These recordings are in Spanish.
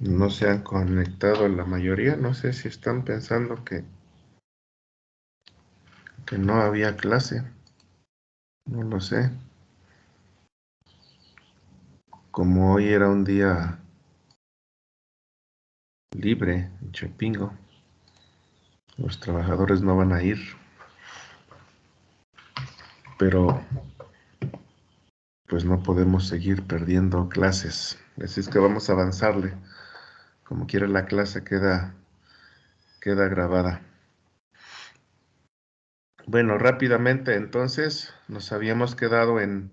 No se han conectado la mayoría. No sé si están pensando que no había clase. No lo sé. Como hoy era un día libre en Chapingo, los trabajadores no van a ir. Pero pues no podemos seguir perdiendo clases. Así es que vamos a avanzarle. Como quiera la clase queda grabada. Bueno, rápidamente entonces nos habíamos quedado en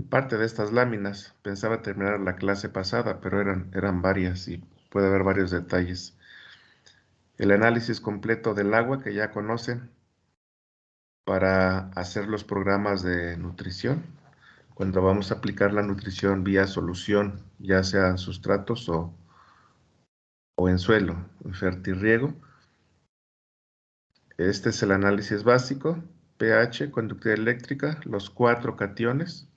parte de estas láminas. Pensaba terminar la clase pasada, pero eran varias y puede haber varios detalles. El análisis completo del agua que ya conocen para hacer los programas de nutrición. Cuando vamos a aplicar la nutrición vía solución, ya sea en sustratos o en suelo, en fertirriego. Este es el análisis básico, pH, conductividad eléctrica, los 4 cationes,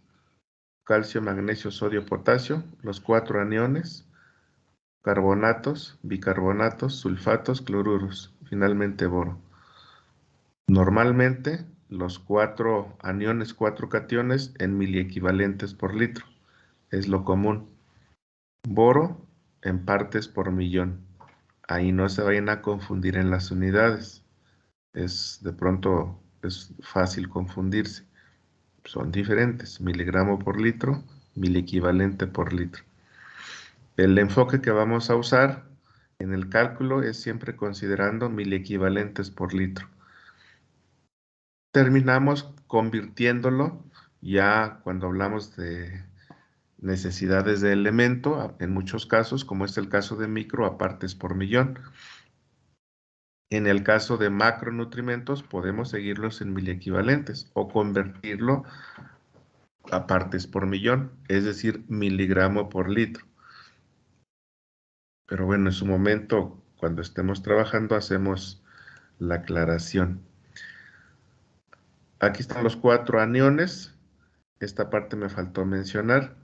calcio, magnesio, sodio, potasio, los 4 aniones, carbonatos, bicarbonatos, sulfatos, cloruros, finalmente boro. Normalmente, los 4 aniones, 4 cationes en miliequivalentes por litro, es lo común. Boro en partes por millón. Ahí no se vayan a confundir en las unidades. De pronto es fácil confundirse. Son diferentes, miligramo por litro, miliequivalente por litro. El enfoque que vamos a usar en el cálculo es siempre considerando miliequivalentes por litro. Terminamos convirtiéndolo ya cuando hablamos de necesidades de elemento, en muchos casos, como es el caso de micro, a partes por millón. En el caso de macronutrimentos, podemos seguirlos en miliequivalentes o convertirlo a partes por millón, es decir, miligramo por litro. Pero bueno, en su momento, cuando estemos trabajando, hacemos la aclaración. Aquí están los 4 aniones. Esta parte me faltó mencionar.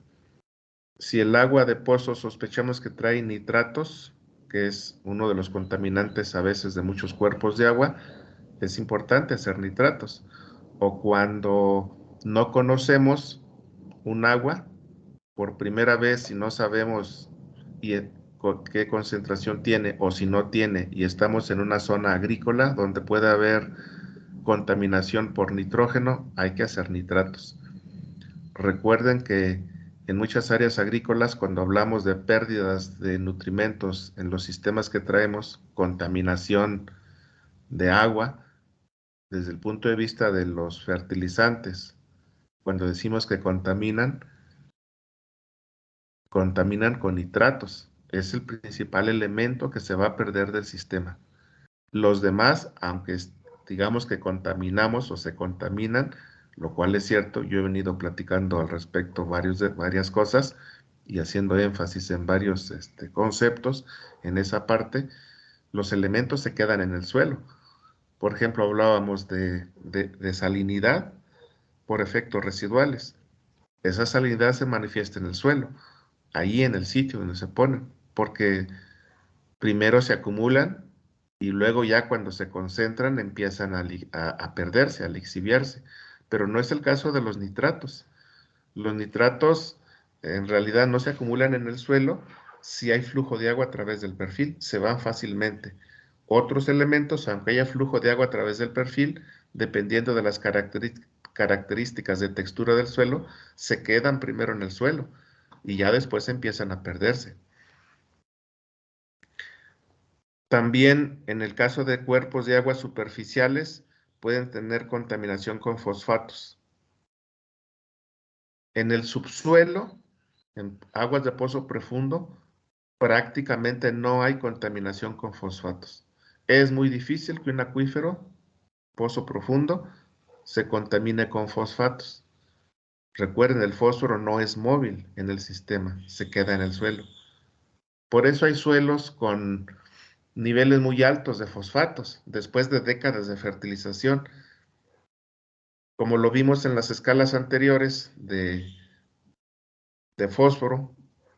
Si el agua de pozo sospechamos que trae nitratos, que es uno de los contaminantes a veces de muchos cuerpos de agua, es importante hacer nitratos. O cuando no conocemos un agua por primera vez y no sabemos qué concentración tiene o si no tiene y estamos en una zona agrícola donde puede haber contaminación por nitrógeno, hay que hacer nitratos. Recuerden que en muchas áreas agrícolas, cuando hablamos de pérdidas de nutrimentos en los sistemas que traemos, contaminación de agua, desde el punto de vista de los fertilizantes, cuando decimos que contaminan con nitratos. Es el principal elemento que se va a perder del sistema. Los demás, aunque digamos que contaminamos o se contaminan, lo cual es cierto, yo he venido platicando al respecto varias cosas y haciendo énfasis en varios conceptos en esa parte, los elementos se quedan en el suelo. Por ejemplo, hablábamos de salinidad por efectos residuales. Esa salinidad se manifiesta en el suelo, ahí en el sitio donde se ponen, porque primero se acumulan y luego ya cuando se concentran empiezan a perderse, a lixiviarse. Pero no es el caso de los nitratos. Los nitratos en realidad no se acumulan en el suelo si hay flujo de agua a través del perfil, se van fácilmente. Otros elementos, aunque haya flujo de agua a través del perfil, dependiendo de las características de textura del suelo, se quedan primero en el suelo y ya después empiezan a perderse. También en el caso de cuerpos de agua superficiales pueden tener contaminación con fosfatos. En el subsuelo, en aguas de pozo profundo, prácticamente no hay contaminación con fosfatos. Es muy difícil que un acuífero, pozo profundo, se contamine con fosfatos. Recuerden, el fósforo no es móvil en el sistema, se queda en el suelo. Por eso hay suelos con niveles muy altos de fosfatos después de décadas de fertilización. Como lo vimos en las escalas anteriores de fósforo,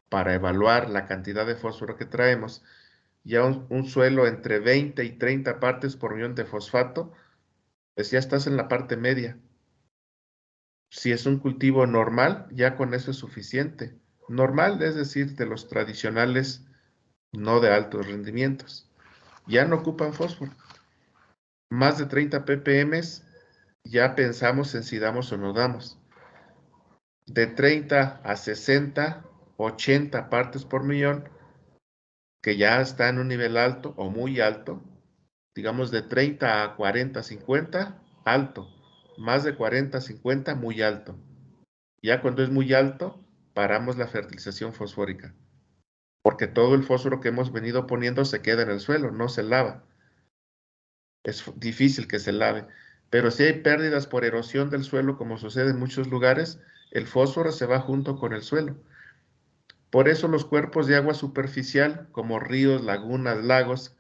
para evaluar la cantidad de fósforo que traemos, ya un suelo entre 20 y 30 partes por millón de fosfato, pues ya estás en la parte media. Si es un cultivo normal, ya con eso es suficiente. Normal, es decir, de los tradicionales, no de altos rendimientos. Ya no ocupan fósforo. Más de 30 ppm, ya pensamos en si damos o no damos. De 30 a 60, 80 partes por millón, que ya está en un nivel alto o muy alto, digamos de 30 a 40, 50, alto. Más de 40, 50, muy alto. Ya cuando es muy alto, paramos la fertilización fosfórica, porque todo el fósforo que hemos venido poniendo se queda en el suelo, no se lava. Es difícil que se lave, pero si hay pérdidas por erosión del suelo, como sucede en muchos lugares, el fósforo se va junto con el suelo. Por eso los cuerpos de agua superficial, como ríos, lagunas, lagos,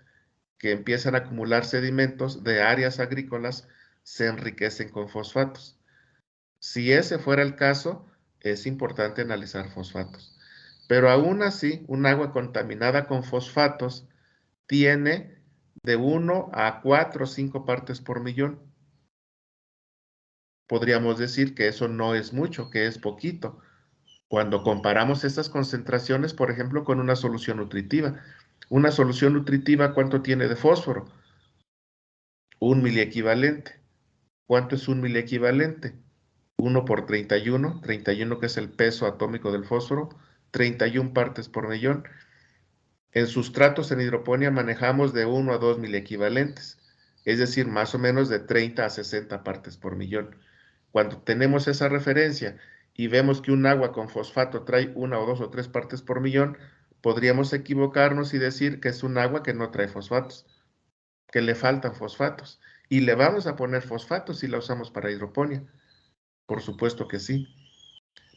que empiezan a acumular sedimentos de áreas agrícolas, se enriquecen con fosfatos. Si ese fuera el caso, es importante analizar fosfatos. Pero aún así, un agua contaminada con fosfatos tiene de 1 a 4 o 5 partes por millón. Podríamos decir que eso no es mucho, que es poquito. Cuando comparamos estas concentraciones, por ejemplo, con una solución nutritiva. Una solución nutritiva, ¿cuánto tiene de fósforo? Un miliequivalente. ¿Cuánto es un miliequivalente? 1 por 31, 31 que es el peso atómico del fósforo, 31 partes por millón. En sustratos en hidroponía manejamos de 1 a 2 miliequivalentes, es decir, más o menos de 30 a 60 partes por millón. Cuando tenemos esa referencia y vemos que un agua con fosfato trae 1 o 2 o 3 partes por millón, podríamos equivocarnos y decir que es un agua que no trae fosfatos, que le faltan fosfatos. Y le vamos a poner fosfatos si la usamos para hidroponía. Por supuesto que sí.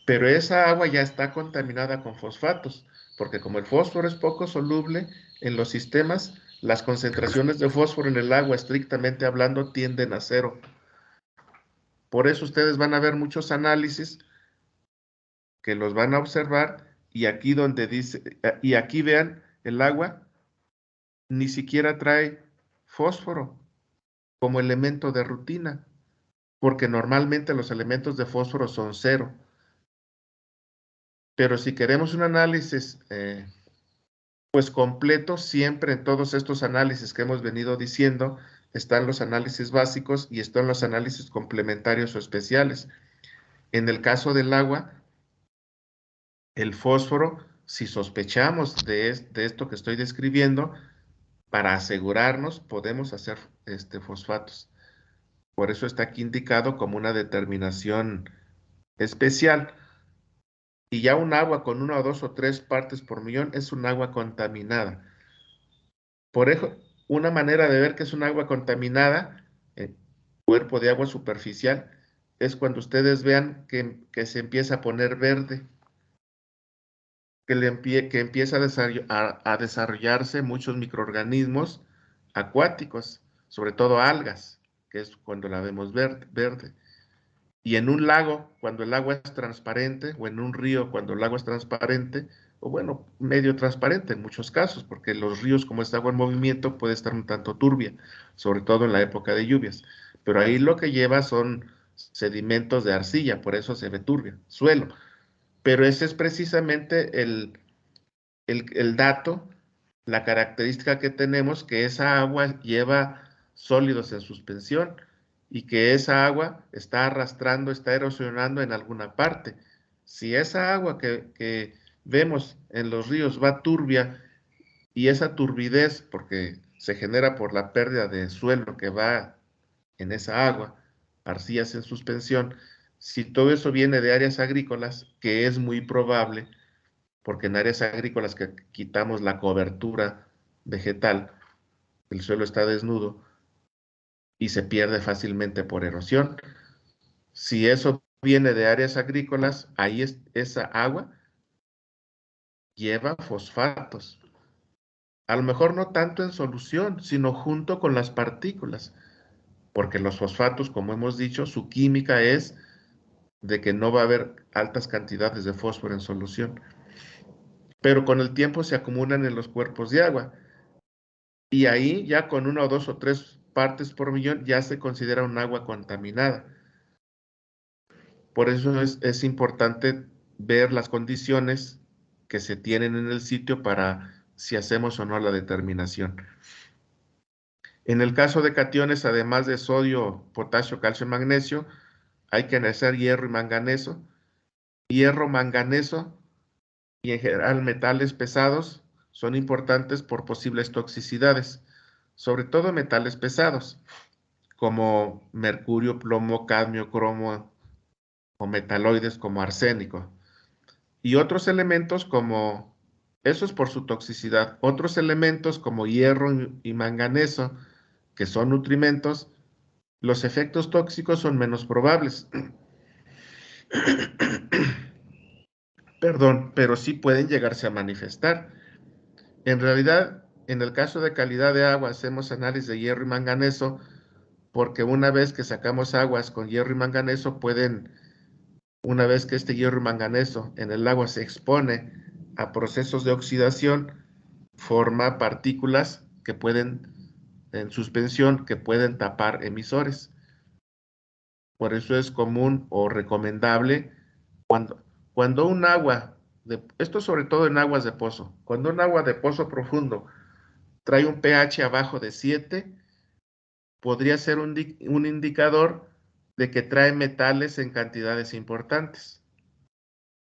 Pero esa agua ya está contaminada con fosfatos, porque como el fósforo es poco soluble en los sistemas, las concentraciones de fósforo en el agua, estrictamente hablando, tienden a cero. Por eso ustedes van a ver muchos análisis que los van a observar y aquí donde dice, y aquí vean, el agua ni siquiera trae fósforo como elemento de rutina, porque normalmente los elementos de fósforo son cero. Pero si queremos un análisis pues completo, siempre en todos estos análisis que hemos venido diciendo, están los análisis básicos y están los análisis complementarios o especiales. En el caso del agua, el fósforo, si sospechamos de esto que estoy describiendo, para asegurarnos podemos hacer fosfatos. Por eso está aquí indicado como una determinación especial. Y ya un agua con 1 o 2 o 3 partes por millón es un agua contaminada. Por eso, una manera de ver que es un agua contaminada, cuerpo de agua superficial, es cuando ustedes vean que se empieza a poner verde, que empieza a desarrollarse muchos microorganismos acuáticos, sobre todo algas, que es cuando la vemos verde. Y en un lago, cuando el agua es transparente, o en un río, cuando el agua es transparente, o bueno, medio transparente en muchos casos, porque los ríos, como es agua en movimiento, puede estar un tanto turbia, sobre todo en la época de lluvias. Pero ahí lo que lleva son sedimentos de arcilla, por eso se ve turbia, suelo. Pero ese es precisamente el dato, la característica que tenemos, que esa agua lleva sólidos en suspensión y que esa agua está arrastrando, está erosionando en alguna parte. Si esa agua que vemos en los ríos va turbia y esa turbidez, porque se genera por la pérdida de suelo que va en esa agua, arcillas en suspensión, si todo eso viene de áreas agrícolas, que es muy probable, porque en áreas agrícolas que quitamos la cobertura vegetal, el suelo está desnudo y se pierde fácilmente por erosión. Si eso viene de áreas agrícolas, ahí esa agua lleva fosfatos. A lo mejor no tanto en solución, sino junto con las partículas, porque los fosfatos, como hemos dicho, su química es de que no va a haber altas cantidades de fósforo en solución. pero con el tiempo se acumulan en los cuerpos de agua. Y ahí ya con 1 o 2 o 3 partes por millón ya se considera un agua contaminada. Por eso es importante ver las condiciones que se tienen en el sitio para si hacemos o no la determinación. En el caso de cationes, además de sodio, potasio, calcio y magnesio, hay que analizar hierro y manganeso. Hierro, manganeso y en general metales pesados son importantes por posibles toxicidades, sobre todo metales pesados, como mercurio, plomo, cadmio, cromo o metaloides como arsénico. Y otros elementos como, eso es por su toxicidad, otros elementos como hierro y manganeso, que son nutrimentos, los efectos tóxicos son menos probables. Perdón, pero sí pueden llegarse a manifestar. En realidad, en el caso de calidad de agua, hacemos análisis de hierro y manganeso, porque una vez que sacamos aguas con hierro y manganeso, una vez que este hierro y manganeso en el agua se expone a procesos de oxidación, forma partículas que pueden, en suspensión, que pueden tapar emisores. Por eso es común o recomendable cuando un agua, esto sobre todo en aguas de pozo, cuando un agua de pozo profundo trae un pH abajo de 7, podría ser un indicador de que trae metales en cantidades importantes.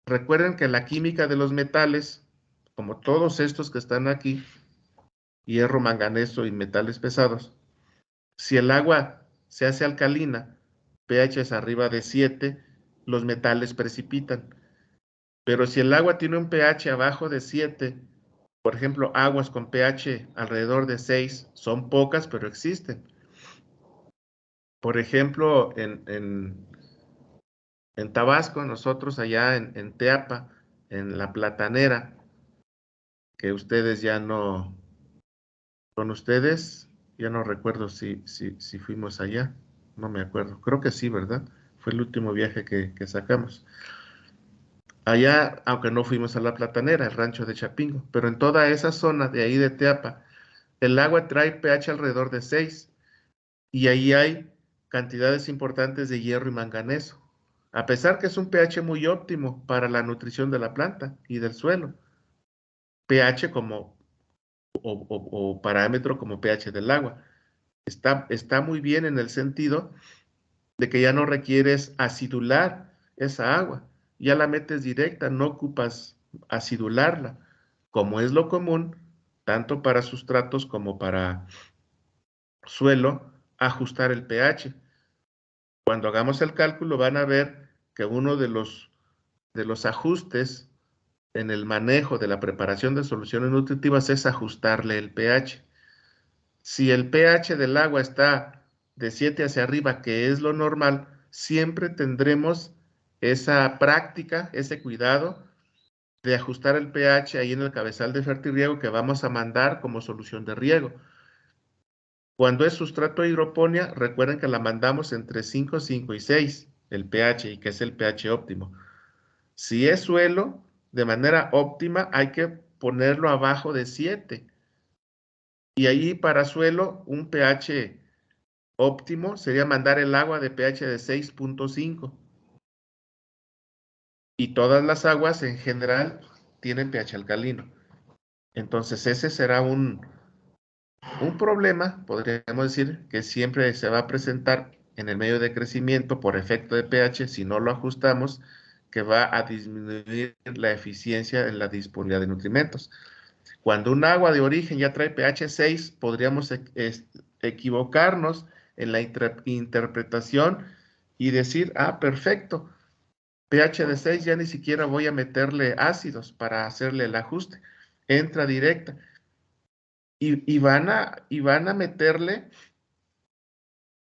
Recuerden que la química de los metales, como todos estos que están aquí, hierro, manganeso y metales pesados, si el agua se hace alcalina, pH es arriba de 7, los metales precipitan. Pero si el agua tiene un pH abajo de 7, por ejemplo, aguas con pH alrededor de 6, son pocas, pero existen. Por ejemplo, en Tabasco, nosotros allá en Teapa, en La Platanera, que ustedes ya no, con ustedes, ya no recuerdo si fuimos allá, no me acuerdo, creo que sí, ¿verdad? Fue el último viaje que sacamos. Allá, aunque no fuimos a La Platanera, el rancho de Chapingo, pero en toda esa zona de ahí de Teapa, el agua trae pH alrededor de 6 y ahí hay cantidades importantes de hierro y manganeso, a pesar que es un pH muy óptimo para la nutrición de la planta y del suelo. pH como, o parámetro como pH del agua. Está muy bien en el sentido de que ya no requieres acidular esa agua, ya la metes directa, no ocupas acidularla, como es lo común, tanto para sustratos como para suelo, ajustar el pH. Cuando hagamos el cálculo van a ver que uno de los ajustes en el manejo de la preparación de soluciones nutritivas es ajustarle el pH. Si el pH del agua está de 7 hacia arriba, que es lo normal, siempre tendremos esa práctica, ese cuidado de ajustar el pH ahí en el cabezal de fertirriego que vamos a mandar como solución de riego. Cuando es sustrato de hidroponía, recuerden que la mandamos entre 5, 5 y 6, el pH, y que es el pH óptimo. Si es suelo, de manera óptima, hay que ponerlo abajo de 7. Y ahí para suelo, un pH óptimo sería mandar el agua de pH de 6.5. Y todas las aguas en general tienen pH alcalino. Entonces ese será un problema, podríamos decir, que siempre se va a presentar en el medio de crecimiento por efecto de pH si no lo ajustamos, que va a disminuir la eficiencia en la disponibilidad de nutrimentos. Cuando un agua de origen ya trae pH 6, podríamos equivocarnos en la interpretación y decir, ah, perfecto, pH de 6 ya ni siquiera voy a meterle ácidos para hacerle el ajuste, entra directa. Y van a meterle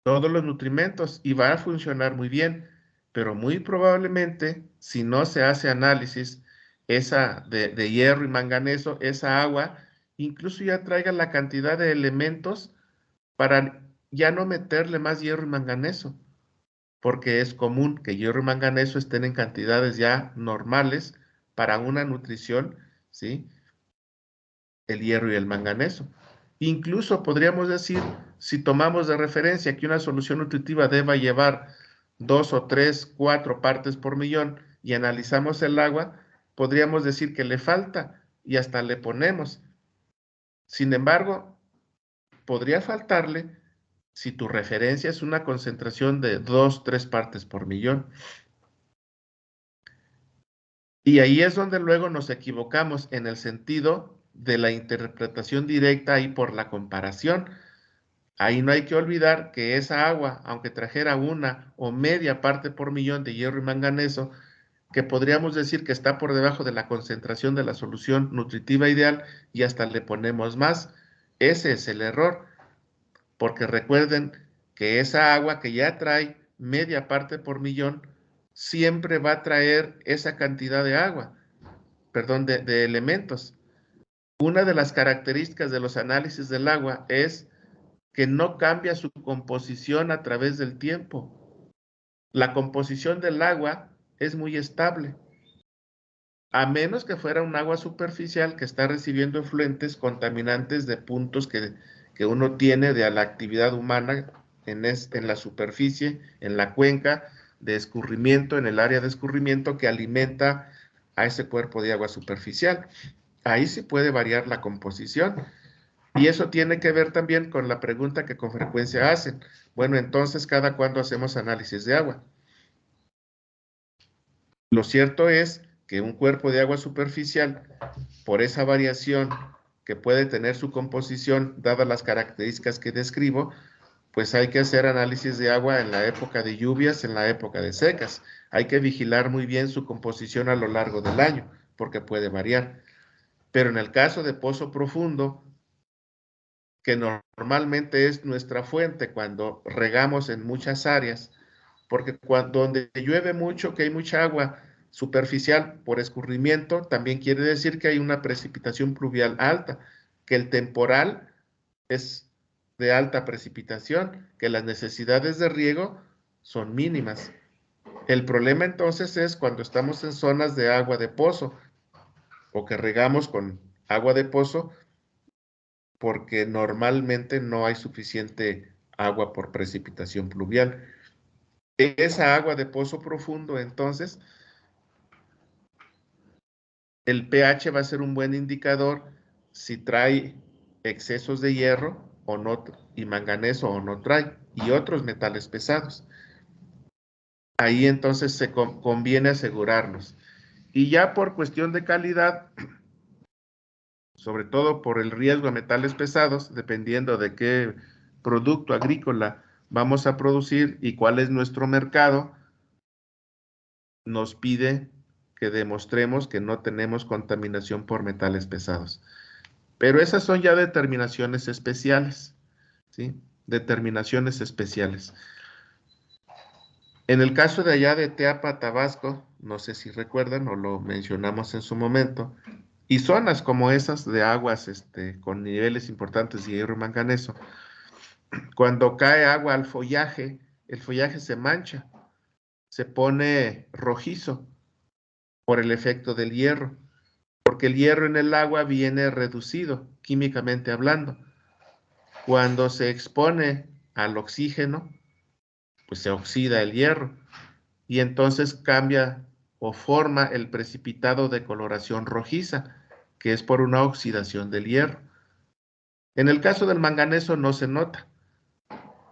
todos los nutrimentos y va a funcionar muy bien, pero muy probablemente, si no se hace análisis esa de hierro y manganeso, esa agua, incluso ya traiga la cantidad de elementos para ya no meterle más hierro y manganeso, porque es común que hierro y manganeso estén en cantidades ya normales para una nutrición ¿sí? El hierro y el manganeso. Incluso podríamos decir, si tomamos de referencia que una solución nutritiva deba llevar 2 o 3, 4 partes por millón y analizamos el agua, podríamos decir que le falta y hasta le ponemos. Sin embargo, podría faltarle si tu referencia es una concentración de 2, 3 partes por millón. Y ahí es donde luego nos equivocamos en el sentido de la interpretación directa y por la comparación. Ahí no hay que olvidar que esa agua, aunque trajera una o media parte por millón de hierro y manganeso, que podríamos decir que está por debajo de la concentración de la solución nutritiva ideal y hasta le ponemos más, ese es el error, porque recuerden que esa agua que ya trae media parte por millón, siempre va a traer esa cantidad de agua, perdón, de elementos. Una de las características de los análisis del agua es que no cambia su composición a través del tiempo. La composición del agua es muy estable, a menos que fuera un agua superficial que está recibiendo efluentes contaminantes de puntos que uno tiene de la actividad humana en la superficie, en la cuenca de escurrimiento, en el área de escurrimiento que alimenta a ese cuerpo de agua superficial. Ahí sí puede variar la composición. Y eso tiene que ver también con la pregunta que con frecuencia hacen. Bueno, entonces, ¿cada cuándo hacemos análisis de agua? Lo cierto es que un cuerpo de agua superficial, por esa variación que puede tener su composición, dadas las características que describo, pues hay que hacer análisis de agua en la época de lluvias, en la época de secas. Hay que vigilar muy bien su composición a lo largo del año, porque puede variar. Pero en el caso de pozo profundo, que normalmente es nuestra fuente cuando regamos en muchas áreas, porque donde llueve mucho, que hay mucha agua superficial por escurrimiento, también quiere decir que hay una precipitación pluvial alta, que el temporal es de alta precipitación, que las necesidades de riego son mínimas. El problema entonces es cuando estamos en zonas de agua de pozo o que regamos con agua de pozo porque normalmente no hay suficiente agua por precipitación pluvial. Esa agua de pozo profundo, entonces, el pH va a ser un buen indicador si trae excesos de hierro o no, y manganeso o no trae, y otros metales pesados. Ahí entonces se conviene asegurarnos. Y ya por cuestión de calidad, sobre todo por el riesgo a metales pesados, dependiendo de qué producto agrícola vamos a producir y cuál es nuestro mercado, nos pide que demostremos que no tenemos contaminación por metales pesados. Pero esas son ya determinaciones especiales, ¿sí? Determinaciones especiales. En el caso de allá de Teapa, Tabasco, no sé si recuerdan o lo mencionamos en su momento, y zonas como esas de aguas con niveles importantes de hierro y manganeso, cuando cae agua al follaje, el follaje se mancha, se pone rojizo por el efecto del hierro, porque el hierro en el agua viene reducido, químicamente hablando. Cuando se expone al oxígeno, pues se oxida el hierro y entonces cambia o forma el precipitado de coloración rojiza, que es por una oxidación del hierro. En el caso del manganeso no se nota,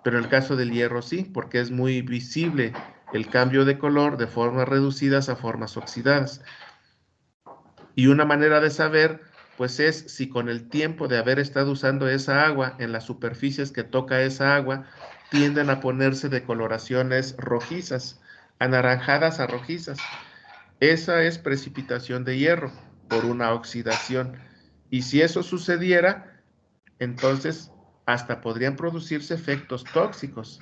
pero en el caso del hierro sí, porque es muy visible el cambio de color de formas reducidas a formas oxidadas. Y una manera de saber, pues es si con el tiempo de haber estado usando esa agua en las superficies que toca esa agua, tienden a ponerse de coloraciones rojizas, anaranjadas a rojizas. Esa es precipitación de hierro por una oxidación. Y si eso sucediera, entonces hasta podrían producirse efectos tóxicos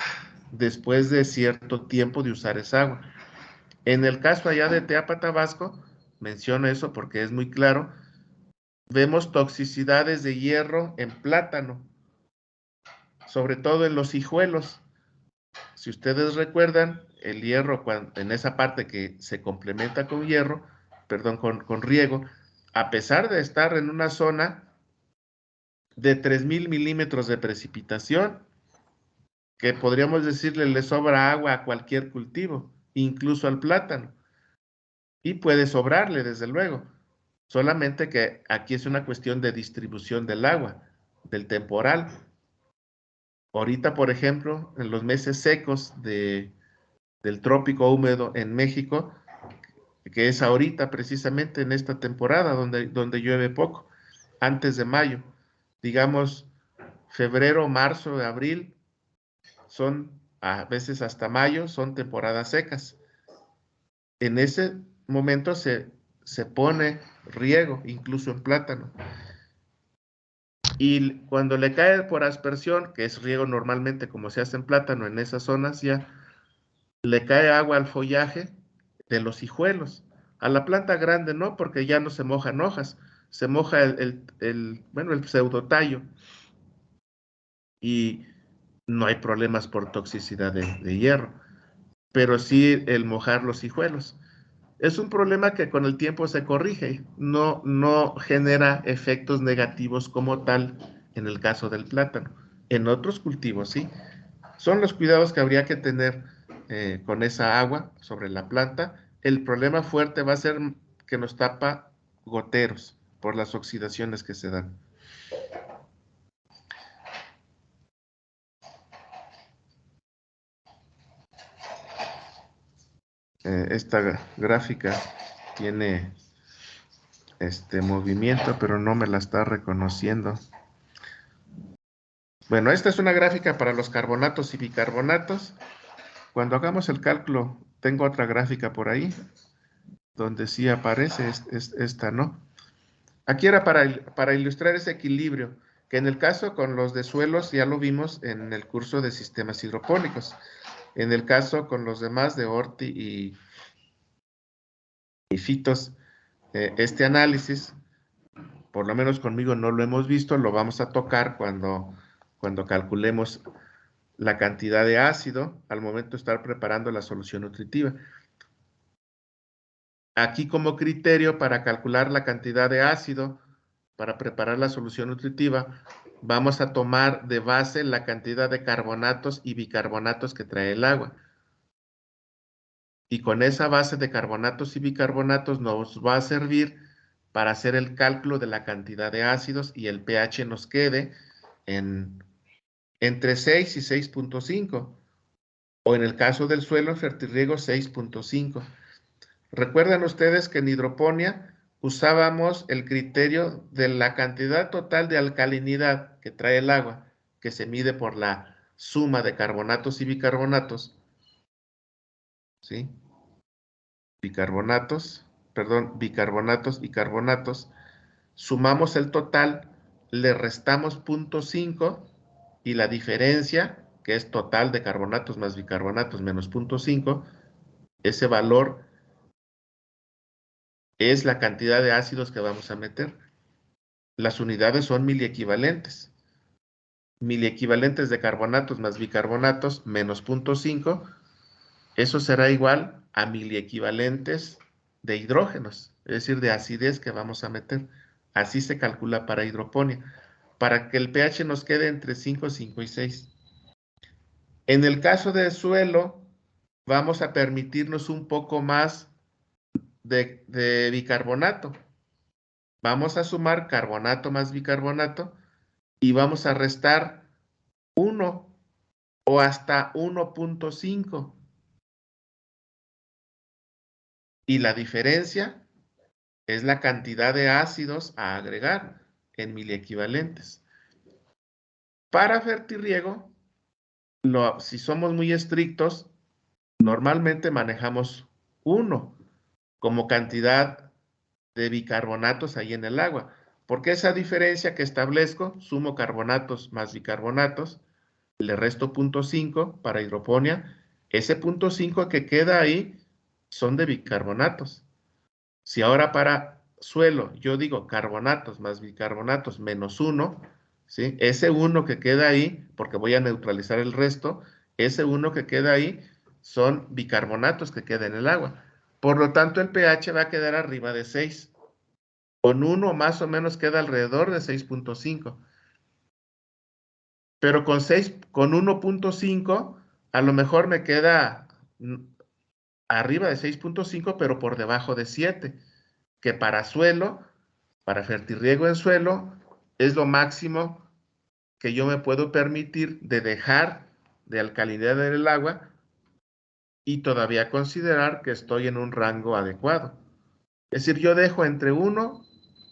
después de cierto tiempo de usar esa agua. En el caso allá de Teapa, Tabasco, menciono eso porque es muy claro, vemos toxicidades de hierro en plátano, sobre todo en los hijuelos. Si ustedes recuerdan, el hierro, en esa parte que se complementa con hierro, perdón, con riego, a pesar de estar en una zona de 3,000 milímetros de precipitación, que podríamos decirle le sobra agua a cualquier cultivo, incluso al plátano. Y puede sobrarle, desde luego. Solamente que aquí es una cuestión de distribución del agua, del temporal. Ahorita, por ejemplo, en los meses secos del trópico húmedo en México, que es ahorita precisamente en esta temporada donde llueve poco, antes de mayo, digamos febrero, marzo, abril, son a veces hasta mayo, son temporadas secas. En ese momento se pone riego, incluso en plátano. Y cuando le cae por aspersión, que es riego normalmente como se hace en plátano en esas zonas, ya le cae agua al follaje de los hijuelos. A la planta grande no, porque ya no se mojan hojas, se moja el pseudotallo y no hay problemas por toxicidad de hierro, pero sí el mojar los hijuelos. Es un problema que con el tiempo se corrige, no genera efectos negativos como tal en el caso del plátano. En otros cultivos sí. Son los cuidados que habría que tener con esa agua sobre la planta. El problema fuerte va a ser que nos tapa goteros por las oxidaciones que se dan. Esta gráfica tiene este movimiento, pero no me la está reconociendo. Bueno, esta es una gráfica para los carbonatos y bicarbonatos. Cuando hagamos el cálculo, tengo otra gráfica por ahí, donde sí aparece esta, ¿no? Aquí era para ilustrar ese equilibrio, que en el caso con los de suelos ya lo vimos en el curso de sistemas hidropónicos. En el caso con los demás de Horti y Fitos, este análisis, por lo menos conmigo no lo hemos visto, lo vamos a tocar cuando calculemos la cantidad de ácido al momento de estar preparando la solución nutritiva. Aquí como criterio para calcular la cantidad de ácido para preparar la solución nutritiva, vamos a tomar de base la cantidad de carbonatos y bicarbonatos que trae el agua. Y con esa base de carbonatos y bicarbonatos nos va a servir para hacer el cálculo de la cantidad de ácidos y el pH nos quede entre 6 y 6.5. O en el caso del suelo en fertirriego 6.5. Recuerdan ustedes que en hidroponía usábamos el criterio de la cantidad total de alcalinidad que trae el agua, que se mide por la suma de carbonatos y bicarbonatos, ¿sí? Bicarbonatos y carbonatos. Sumamos el total, le restamos 0.5 y la diferencia, que es total de carbonatos más bicarbonatos menos 0.5, ese valor es la cantidad de ácidos que vamos a meter. Las unidades son miliequivalentes. Miliequivalentes de carbonatos más bicarbonatos menos 0.5, eso será igual a miliequivalentes de hidrógenos, es decir, de acidez que vamos a meter. Así se calcula para hidroponía, para que el pH nos quede entre 5 y 6. En el caso de suelo, vamos a permitirnos un poco más de bicarbonato. Vamos a sumar carbonato más bicarbonato y vamos a restar 1 o hasta 1.5. Y la diferencia es la cantidad de ácidos a agregar en miliequivalentes. Para fertirriego, si somos muy estrictos, normalmente manejamos 1 como cantidad de bicarbonatos ahí en el agua. Porque esa diferencia que establezco, sumo carbonatos más bicarbonatos, le resto 0.5 para hidroponía, ese 0.5 que queda ahí son de bicarbonatos. Si ahora para suelo yo digo carbonatos más bicarbonatos menos 1, ¿sí? Ese 1 que queda ahí, porque voy a neutralizar el resto, ese 1 que queda ahí son bicarbonatos que quedan en el agua. Por lo tanto, el pH va a quedar arriba de 6. Con 1 más o menos queda alrededor de 6.5. Pero con 1.5 a lo mejor me queda arriba de 6.5, pero por debajo de 7, que para suelo, para fertirriego en suelo, es lo máximo que yo me puedo permitir de dejar de alcalinidad del agua y todavía considerar que estoy en un rango adecuado. Es decir, yo dejo entre 1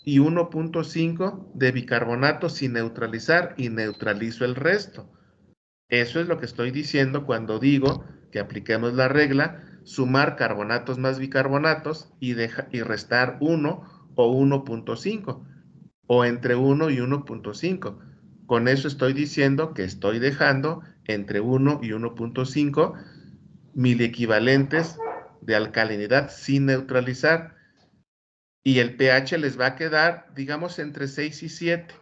y 1.5 de bicarbonato sin neutralizar y neutralizo el resto. Eso es lo que estoy diciendo cuando digo que apliquemos la regla sumar carbonatos más bicarbonatos y restar 1 o 1.5 o entre 1 y 1.5. Con eso estoy diciendo que estoy dejando entre 1 y 1.5 miliequivalentes de alcalinidad sin neutralizar y el pH les va a quedar, digamos, entre 6 y 7,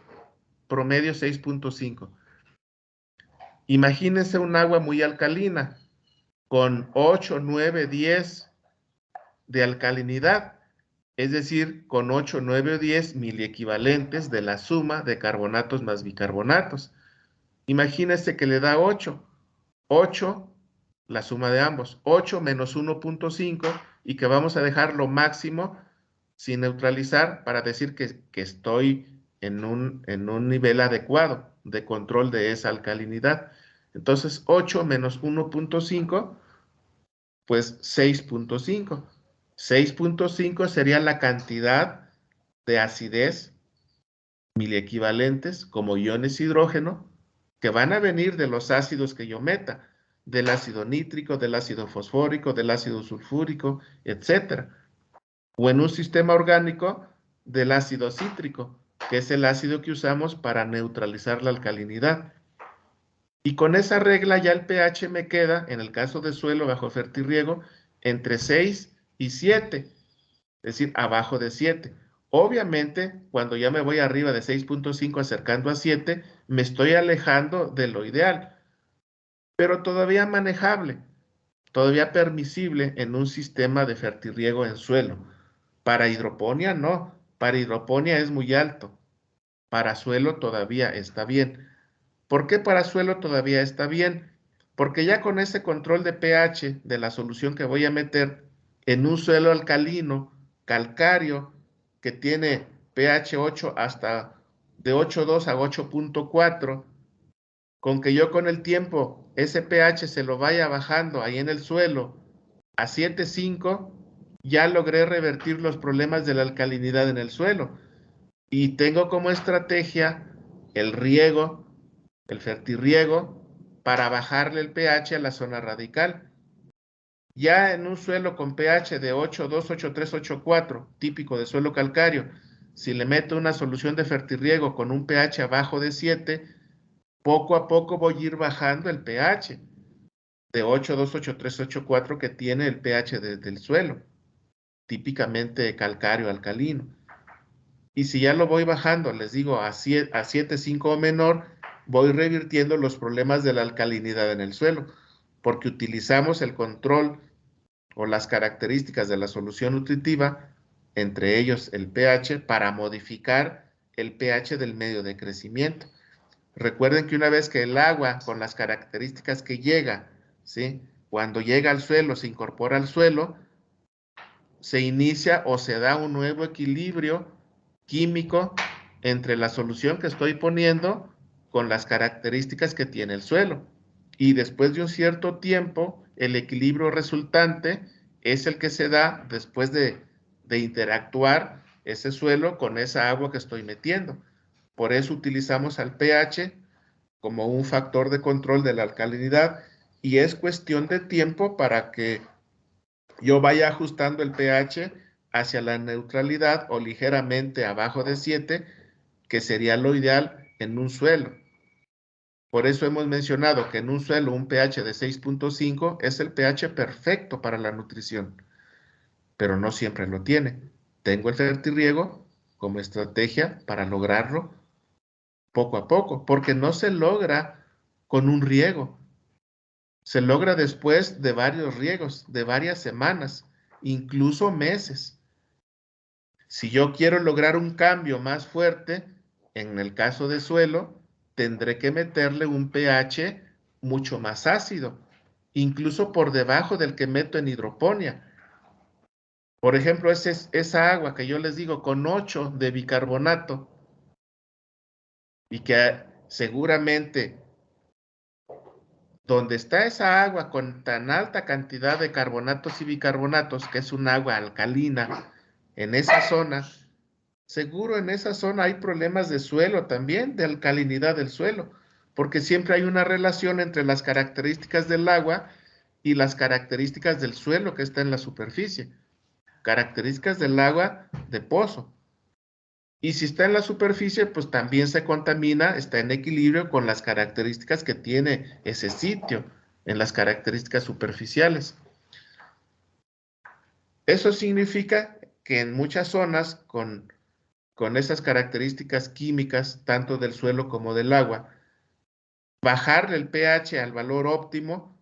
promedio 6.5. Imagínense un agua muy alcalina con 8, 9, 10 de alcalinidad, es decir, con 8, 9 o 10 miliequivalentes de la suma de carbonatos más bicarbonatos. Imagínense que le da 8, 8 la suma de ambos, 8 menos 1.5 y que vamos a dejar lo máximo sin neutralizar para decir que estoy en un nivel adecuado de control de esa alcalinidad. Entonces, 8 menos 1.5, pues 6.5. 6.5 sería la cantidad de acidez miliequivalentes como iones hidrógeno que van a venir de los ácidos que yo meta, del ácido nítrico, del ácido fosfórico, del ácido sulfúrico, etcétera. O en un sistema orgánico del ácido cítrico, que es el ácido que usamos para neutralizar la alcalinidad. Y con esa regla ya el pH me queda, en el caso de suelo bajo fertirriego, entre 6 y 7, es decir, abajo de 7. Obviamente, cuando ya me voy arriba de 6.5 acercando a 7, me estoy alejando de lo ideal, pero todavía manejable, todavía permisible en un sistema de fertirriego en suelo. Para hidroponía no, para hidroponía es muy alto, para suelo todavía está bien. ¿Por qué para suelo todavía está bien? Porque ya con ese control de pH de la solución que voy a meter en un suelo alcalino, calcáreo, que tiene pH 8 hasta de 8.2 a 8.4, con que yo con el tiempo ese pH se lo vaya bajando ahí en el suelo a 7.5, ya logré revertir los problemas de la alcalinidad en el suelo. Y tengo como estrategia el riego, el fertirriego, para bajarle el pH a la zona radical. Ya en un suelo con pH de 8.2, 8.3, 8.4, típico de suelo calcáreo, si le meto una solución de fertirriego con un pH abajo de 7, poco a poco voy a ir bajando el pH de 8.2, 8.3, 8.4 que tiene el pH del suelo, típicamente calcáreo alcalino. Y si ya lo voy bajando, les digo, a 7.5 o menor, voy revirtiendo los problemas de la alcalinidad en el suelo, porque utilizamos el control o las características de la solución nutritiva, entre ellos el pH, para modificar el pH del medio de crecimiento. Recuerden que una vez que el agua, con las características que llega, ¿sí? Cuando llega al suelo, se incorpora al suelo, se inicia o se da un nuevo equilibrio químico entre la solución que estoy poniendo con las características que tiene el suelo. Y después de un cierto tiempo, el equilibrio resultante es el que se da después de interactuar ese suelo con esa agua que estoy metiendo. Por eso utilizamos al pH como un factor de control de la alcalinidad y es cuestión de tiempo para que yo vaya ajustando el pH hacia la neutralidad o ligeramente abajo de 7, que sería lo ideal en un suelo. Por eso hemos mencionado que en un suelo un pH de 6.5 es el pH perfecto para la nutrición, pero no siempre lo tiene. Tengo el fertirriego como estrategia para lograrlo poco a poco, porque no se logra con un riego. Se logra después de varios riegos, de varias semanas, incluso meses. Si yo quiero lograr un cambio más fuerte, en el caso de suelo, tendré que meterle un pH mucho más ácido, incluso por debajo del que meto en hidroponía. Por ejemplo, esa agua que yo les digo con 8 de bicarbonato y que seguramente donde está esa agua con tan alta cantidad de carbonatos y bicarbonatos, que es un agua alcalina, en esa zona, seguro en esa zona hay problemas de suelo también, de alcalinidad del suelo, porque siempre hay una relación entre las características del agua y las características del suelo que está en la superficie. Características del agua de pozo. Y si está en la superficie, pues también se contamina, está en equilibrio con las características que tiene ese sitio, en las características superficiales. Eso significa que en muchas zonas con esas características químicas, tanto del suelo como del agua, bajarle el pH al valor óptimo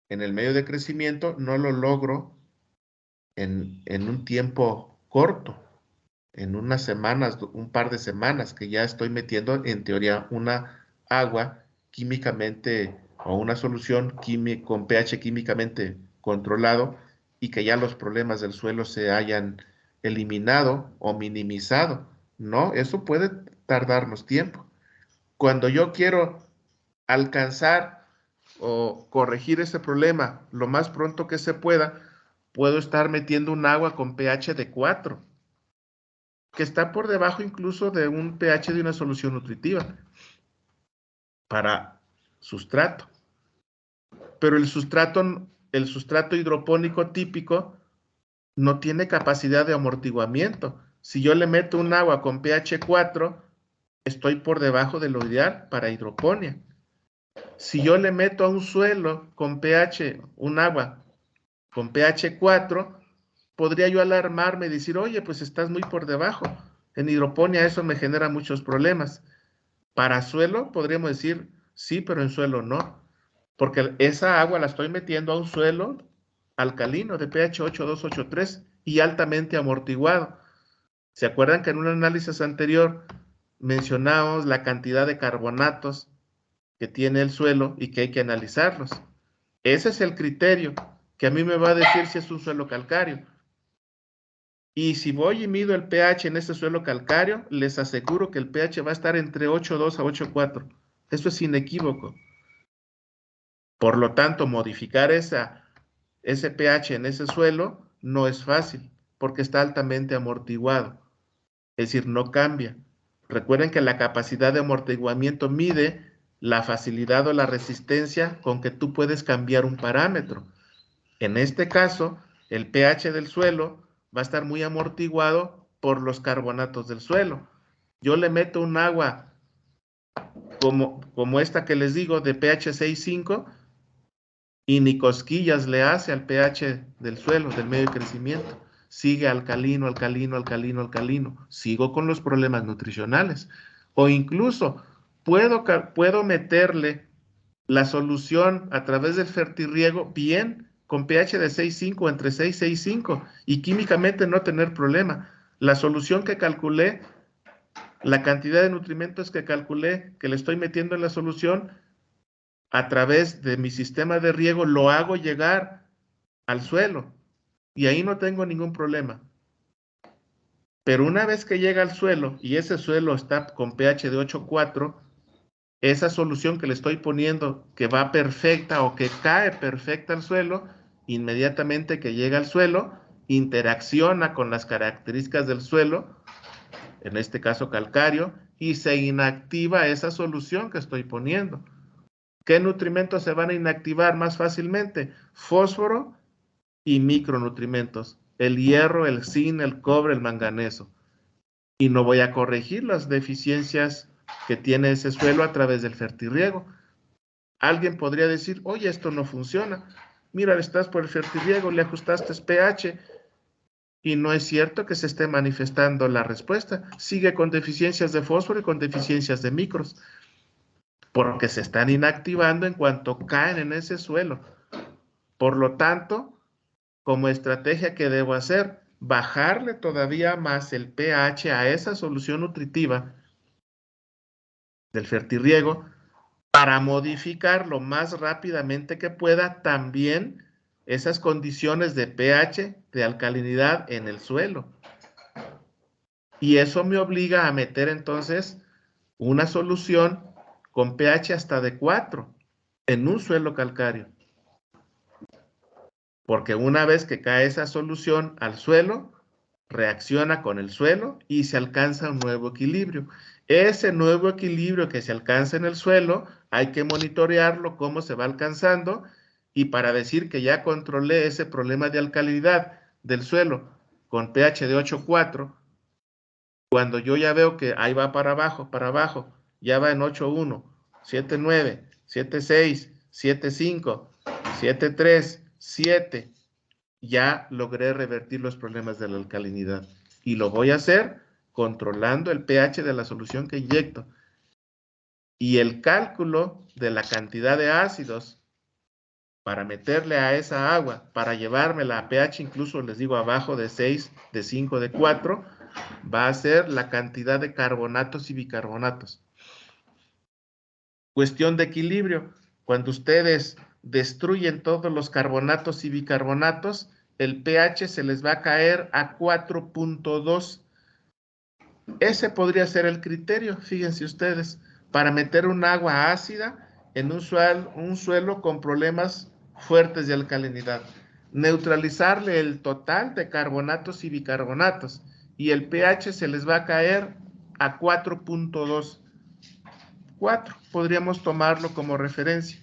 en el medio de crecimiento no lo logro en un tiempo corto, en unas semanas, un par de semanas, que ya estoy metiendo en teoría una agua químicamente o una solución con pH químicamente controlado y que ya los problemas del suelo se hayan eliminado o minimizado. No, eso puede tardarnos tiempo. Cuando yo quiero alcanzar o corregir ese problema lo más pronto que se pueda, puedo estar metiendo un agua con pH de 4, que está por debajo incluso de un pH de una solución nutritiva para sustrato. Pero el sustrato hidropónico típico no tiene capacidad de amortiguamiento. Si yo le meto un agua con pH 4, estoy por debajo de lo ideal para hidroponía. Si yo le meto a un suelo con pH, un agua con pH 4, podría yo alarmarme y decir, oye, pues estás muy por debajo. En hidroponía eso me genera muchos problemas. Para suelo podríamos decir, sí, pero en suelo no. Porque esa agua la estoy metiendo a un suelo alcalino de pH 8,2, 8,3 y altamente amortiguado. ¿Se acuerdan que en un análisis anterior mencionamos la cantidad de carbonatos que tiene el suelo y que hay que analizarlos? Ese es el criterio que a mí me va a decir si es un suelo calcáreo. Y si voy y mido el pH en este suelo calcáreo, les aseguro que el pH va a estar entre 8,2 a 8,4. Eso es inequívoco. Por lo tanto, modificar ese pH en ese suelo no es fácil, porque está altamente amortiguado. Es decir, no cambia. Recuerden que la capacidad de amortiguamiento mide la facilidad o la resistencia con que tú puedes cambiar un parámetro. En este caso, el pH del suelo va a estar muy amortiguado por los carbonatos del suelo. Yo le meto un agua como esta que les digo, de pH 6,5, y ni cosquillas le hace al pH del suelo, del medio de crecimiento. Sigue alcalino, alcalino, alcalino, alcalino. Sigo con los problemas nutricionales. O incluso puedo meterle la solución a través del fertirriego bien con pH de 6,5, entre 6 y 6,5, y químicamente no tener problema. La solución que calculé, la cantidad de nutrimentos que calculé que le estoy metiendo en la solución, a través de mi sistema de riego lo hago llegar al suelo y ahí no tengo ningún problema. Pero una vez que llega al suelo y ese suelo está con pH de 8,4, esa solución que le estoy poniendo que va perfecta o que cae perfecta al suelo, inmediatamente que llega al suelo, interacciona con las características del suelo, en este caso calcáreo, y se inactiva esa solución que estoy poniendo. ¿Qué nutrimentos se van a inactivar más fácilmente? Fósforo y micronutrimentos. El hierro, el zinc, el cobre, el manganeso. Y no voy a corregir las deficiencias que tiene ese suelo a través del fertirriego. Alguien podría decir, oye, esto no funciona. Mira, estás por el fertirriego, le ajustaste pH y no es cierto que se esté manifestando la respuesta. Sigue con deficiencias de fósforo y con deficiencias de micros, porque se están inactivando en cuanto caen en ese suelo. Por lo tanto, como estrategia, ¿qué debo hacer? bajarle todavía más el pH a esa solución nutritiva del fertirriego para modificar lo más rápidamente que pueda también esas condiciones de pH, de alcalinidad en el suelo. Y eso me obliga a meter entonces una solución con pH hasta de 4 en un suelo calcáreo. Porque una vez que cae esa solución al suelo, reacciona con el suelo y se alcanza un nuevo equilibrio. Ese nuevo equilibrio que se alcanza en el suelo, hay que monitorearlo, cómo se va alcanzando, y para decir que ya controlé ese problema de alcalinidad del suelo con pH de 8.4, cuando yo ya veo que ahí va para abajo, ya va en 8.1, 7.9, 7.6, 7.5, 7.3, 7, ya logré revertir los problemas de la alcalinidad. Y lo voy a hacer controlando el pH de la solución que inyecto. Y el cálculo de la cantidad de ácidos para meterle a esa agua, para llevármela a pH incluso, les digo, abajo de 6, de 5, de 4, va a ser la cantidad de carbonatos y bicarbonatos. Cuestión de equilibrio. Cuando ustedes destruyen todos los carbonatos y bicarbonatos, el pH se les va a caer a 4.2. Ese podría ser el criterio, fíjense ustedes, para meter un agua ácida en un suelo con problemas fuertes de alcalinidad. Neutralizarle el total de carbonatos y bicarbonatos y el pH se les va a caer a 4.2. 4, podríamos tomarlo como referencia.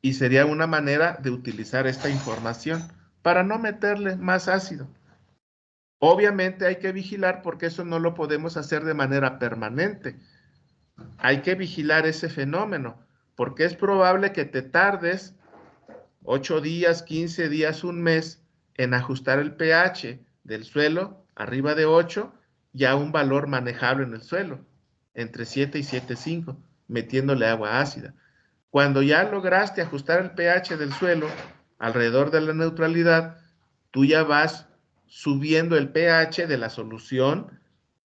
Y sería una manera de utilizar esta información para no meterle más ácido. Obviamente hay que vigilar porque eso no lo podemos hacer de manera permanente. Hay que vigilar ese fenómeno porque es probable que te tardes 8 días, 15 días, un mes en ajustar el pH del suelo arriba de 8 ya a un valor manejable en el suelo, entre 7 y 7.5, metiéndole agua ácida. Cuando ya lograste ajustar el pH del suelo alrededor de la neutralidad, tú ya vas subiendo el pH de la solución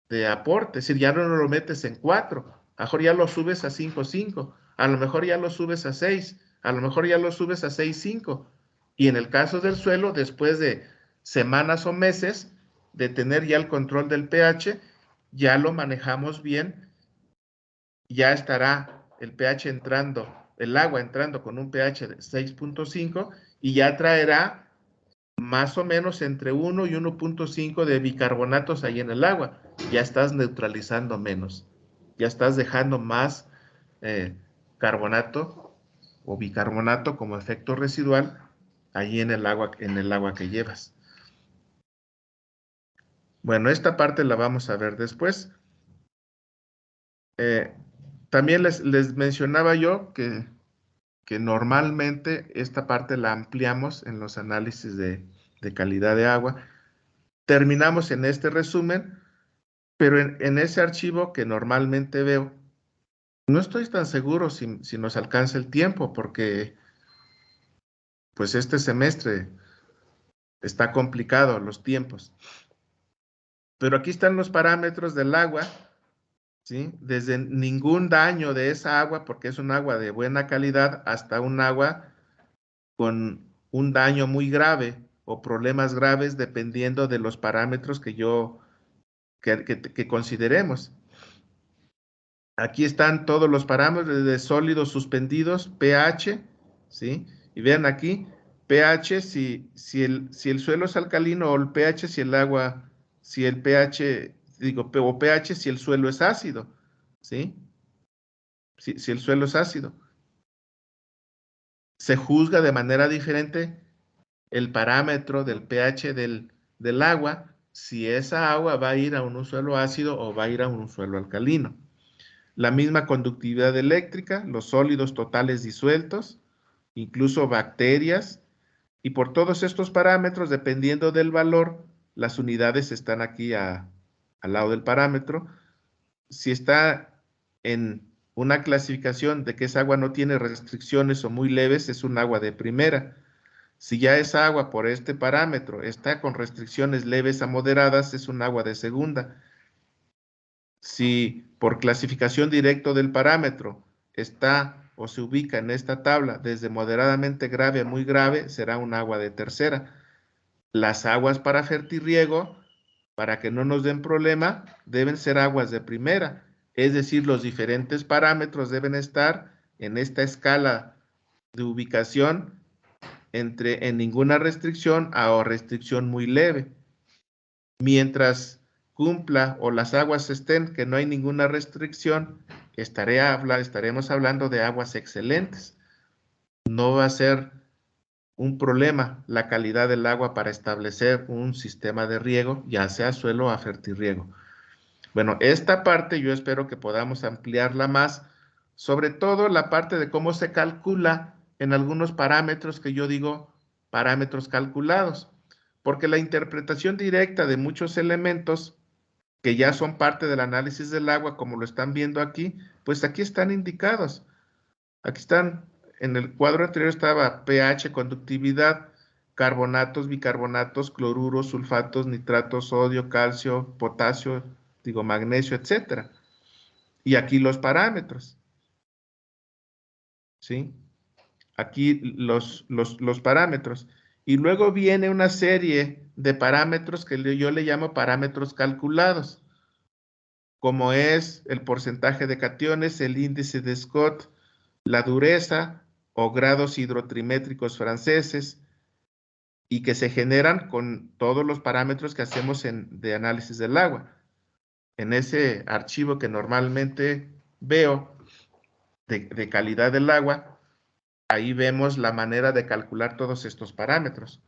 de aporte. Es decir, ya no lo metes en 4, a lo mejor ya lo subes a 5.5, a lo mejor ya lo subes a 6, a lo mejor ya lo subes a 6.5. Y en el caso del suelo, después de semanas o meses de tener ya el control del pH, ya lo manejamos bien, ya estará el pH entrando, el agua entrando con un pH de 6.5 y ya traerá más o menos entre 1 y 1.5 de bicarbonatos ahí en el agua. Ya estás neutralizando menos, ya estás dejando más carbonato o bicarbonato como efecto residual ahí en el agua que llevas. Bueno, esta parte la vamos a ver después. También les mencionaba yo que normalmente esta parte la ampliamos en los análisis de calidad de agua. Terminamos en este resumen, pero en ese archivo que normalmente veo, no estoy tan seguro si nos alcanza el tiempo, porque pues este semestre está complicado los tiempos. Pero aquí están los parámetros del agua, ¿sí? Desde ningún daño de esa agua, porque es un agua de buena calidad, hasta un agua con un daño muy grave o problemas graves, dependiendo de los parámetros que consideremos. Aquí están todos los parámetros de sólidos suspendidos, pH, ¿sí? Y vean aquí, pH, si el suelo es alcalino, o el pH si el agua, si el pH, digo, o pH si el suelo es ácido, ¿sí? Si el suelo es ácido. Se juzga de manera diferente el parámetro del pH del agua, si esa agua va a ir a un suelo ácido o va a ir a un suelo alcalino. La misma conductividad eléctrica, los sólidos totales disueltos, incluso bacterias, y por todos estos parámetros, dependiendo del valor, las unidades están aquí al lado del parámetro. Si está en una clasificación de que esa agua no tiene restricciones o muy leves, es un agua de primera. Si ya esa agua por este parámetro está con restricciones leves a moderadas, es un agua de segunda. Si por clasificación directo del parámetro está o se ubica en esta tabla desde moderadamente grave a muy grave, será un agua de tercera. Las aguas para fertirriego, para que no nos den problema, deben ser aguas de primera. Es decir, los diferentes parámetros deben estar en esta escala de ubicación entre en ninguna restricción a restricción muy leve. Mientras cumpla o las aguas estén que no hay ninguna restricción, estaremos hablando de aguas excelentes. No va a ser un problema la calidad del agua para establecer un sistema de riego, ya sea suelo o fertirriego. Bueno, esta parte yo espero que podamos ampliarla más, sobre todo la parte de cómo se calcula en algunos parámetros que yo digo parámetros calculados, porque la interpretación directa de muchos elementos que ya son parte del análisis del agua, como lo están viendo aquí, pues aquí están indicados. Aquí están, en el cuadro anterior estaba pH, conductividad, carbonatos, bicarbonatos, cloruros, sulfatos, nitratos, sodio, calcio, potasio, magnesio, etcétera. Y aquí los parámetros, ¿sí? Aquí los parámetros. Y luego viene una serie de parámetros que yo le llamo parámetros calculados, como es el porcentaje de cationes, el índice de Scott, la dureza o grados hidrotrimétricos franceses, y que se generan con todos los parámetros que hacemos de análisis del agua. En ese archivo que normalmente veo de calidad del agua, ahí vemos la manera de calcular todos estos parámetros,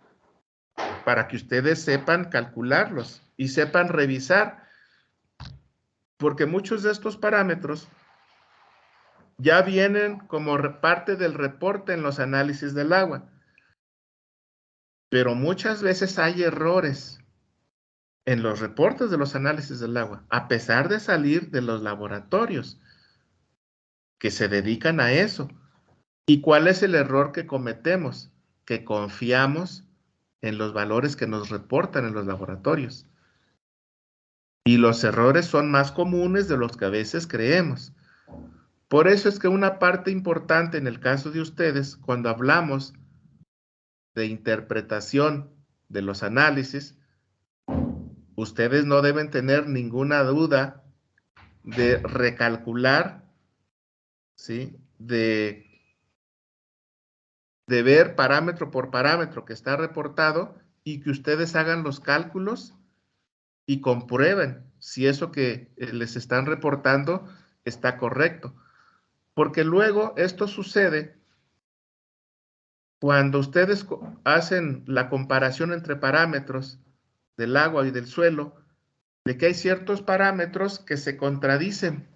para que ustedes sepan calcularlos y sepan revisar, porque muchos de estos parámetros ya vienen como parte del reporte en los análisis del agua, pero muchas veces hay errores en los reportes de los análisis del agua, a pesar de salir de los laboratorios que se dedican a eso. ¿Y cuál es el error que cometemos? Que confiamos en los valores que nos reportan en los laboratorios. Y los errores son más comunes de los que a veces creemos. Por eso es que una parte importante en el caso de ustedes, cuando hablamos de interpretación de los análisis, ustedes no deben tener ninguna duda de recalcular, ¿sí? De ver parámetro por parámetro que está reportado y que ustedes hagan los cálculos y comprueben si eso que les están reportando está correcto. Porque luego esto sucede cuando ustedes hacen la comparación entre parámetros del agua y del suelo, de que hay ciertos parámetros que se contradicen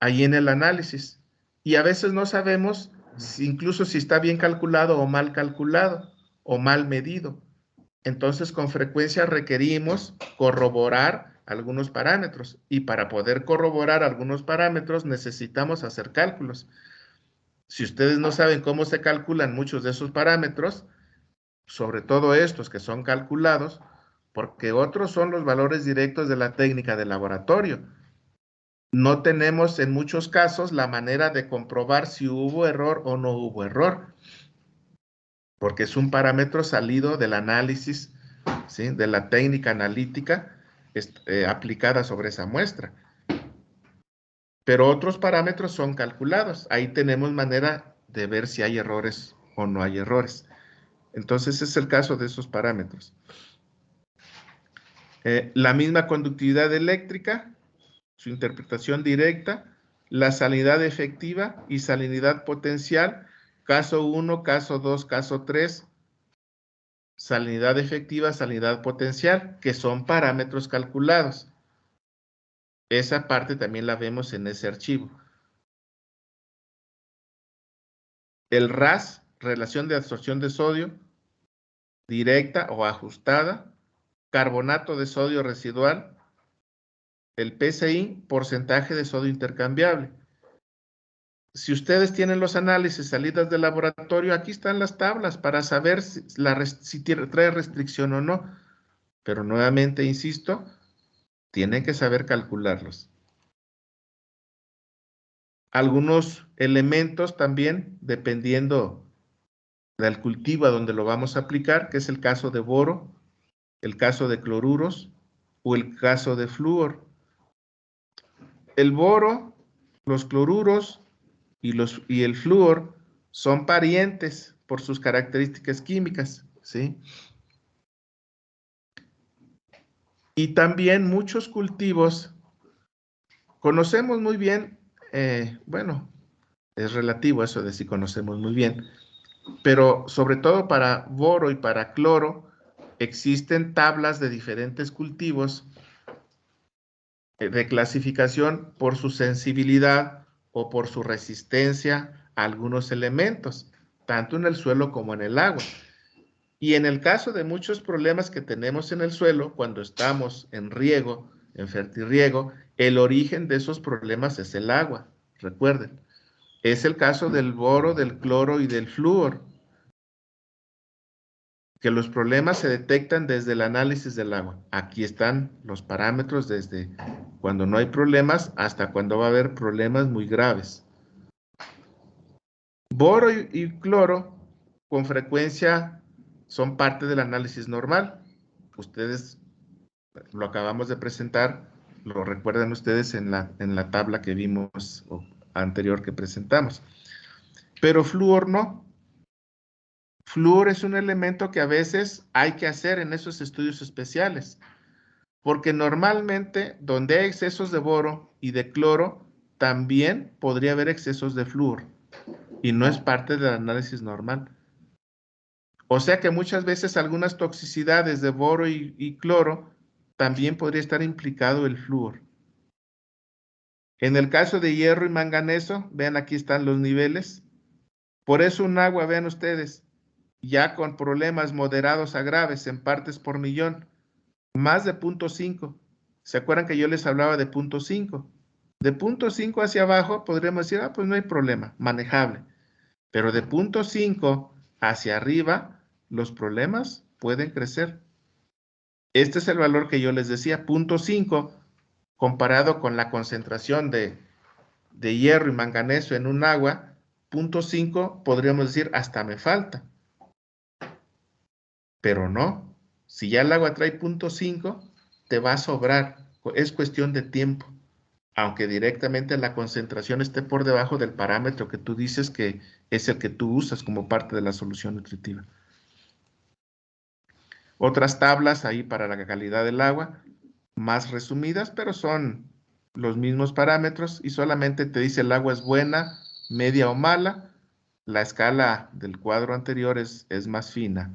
ahí en el análisis. Y a veces no sabemos incluso si está bien calculado o mal calculado o mal medido. Entonces, con frecuencia requerimos corroborar algunos parámetros. Y para poder corroborar algunos parámetros necesitamos hacer cálculos. Si ustedes no saben cómo se calculan muchos de esos parámetros, sobre todo estos que son calculados, porque otros son los valores directos de la técnica de laboratorio. No tenemos en muchos casos la manera de comprobar si hubo error o no hubo error, porque es un parámetro salido del análisis, ¿sí? De la técnica analítica aplicada sobre esa muestra. Pero otros parámetros son calculados. Ahí tenemos manera de ver si hay errores o no hay errores. Entonces, es el caso de esos parámetros. La misma conductividad eléctrica, su interpretación directa, la salinidad efectiva y salinidad potencial, caso 1, caso 2, caso 3, salinidad efectiva, salinidad potencial, que son parámetros calculados. Esa parte también la vemos en ese archivo. El RAS, relación de absorción de sodio, directa o ajustada, carbonato de sodio residual, el PCI, porcentaje de sodio intercambiable. si ustedes tienen los análisis salidas del laboratorio, aquí están las tablas para saber si trae restricción o no. Pero nuevamente, insisto, tienen que saber calcularlos. Algunos elementos también, dependiendo del cultivo a donde lo vamos a aplicar, que es el caso de boro, el caso de cloruros o el caso de flúor. El boro, los cloruros y el flúor son parientes por sus características químicas, ¿sí? Y también muchos cultivos, conocemos muy bien, bueno, es relativo eso de si conocemos muy bien, pero sobre todo para boro y para cloro, existen tablas de diferentes cultivos de clasificación por su sensibilidad o por su resistencia a algunos elementos, tanto en el suelo como en el agua. Y en el caso de muchos problemas que tenemos en el suelo, cuando estamos en riego, en fertirriego, el origen de esos problemas es el agua, recuerden. Es el caso del boro, del cloro y del flúor, que los problemas se detectan desde el análisis del agua. Aquí están los parámetros desde cuando no hay problemas hasta cuando va a haber problemas muy graves. Boro y cloro con frecuencia son parte del análisis normal. Ustedes lo acabamos de presentar, lo recuerdan ustedes en la tabla que vimos anterior que presentamos. Pero flúor no. Flúor es un elemento que a veces hay que hacer en esos estudios especiales, porque normalmente donde hay excesos de boro y de cloro, también podría haber excesos de flúor, y no es parte del análisis normal. O sea que muchas veces algunas toxicidades de boro y cloro también podría estar implicado el flúor. En el caso de hierro y manganeso, vean aquí están los niveles. Por eso un agua, vean ustedes, ya con problemas moderados a graves en partes por millón, más de 0.5. ¿Se acuerdan que yo les hablaba de 0.5? De 0.5 hacia abajo podríamos decir, pues no hay problema, manejable. Pero de 0.5 hacia arriba, los problemas pueden crecer. Este es el valor que yo les decía, 0.5, comparado con la concentración de hierro y manganeso en un agua, 0.5 podríamos decir hasta me falta. Pero no, si ya el agua trae 0.5, te va a sobrar. Es cuestión de tiempo. Aunque directamente la concentración esté por debajo del parámetro que tú dices que es el que tú usas como parte de la solución nutritiva. Otras tablas ahí para la calidad del agua, más resumidas, pero son los mismos parámetros y solamente te dice el agua es buena, media o mala. La escala del cuadro anterior es más fina.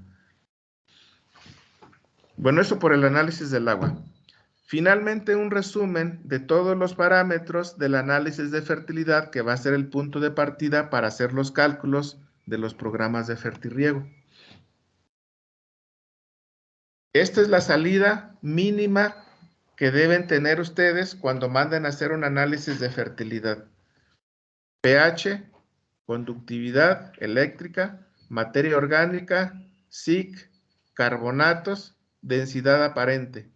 Bueno, eso por el análisis del agua. Finalmente, un resumen de todos los parámetros del análisis de fertilidad que va a ser el punto de partida para hacer los cálculos de los programas de fertirriego. Esta es la salida mínima que deben tener ustedes cuando manden a hacer un análisis de fertilidad. pH, conductividad eléctrica, materia orgánica, SIC, carbonatos, densidad aparente.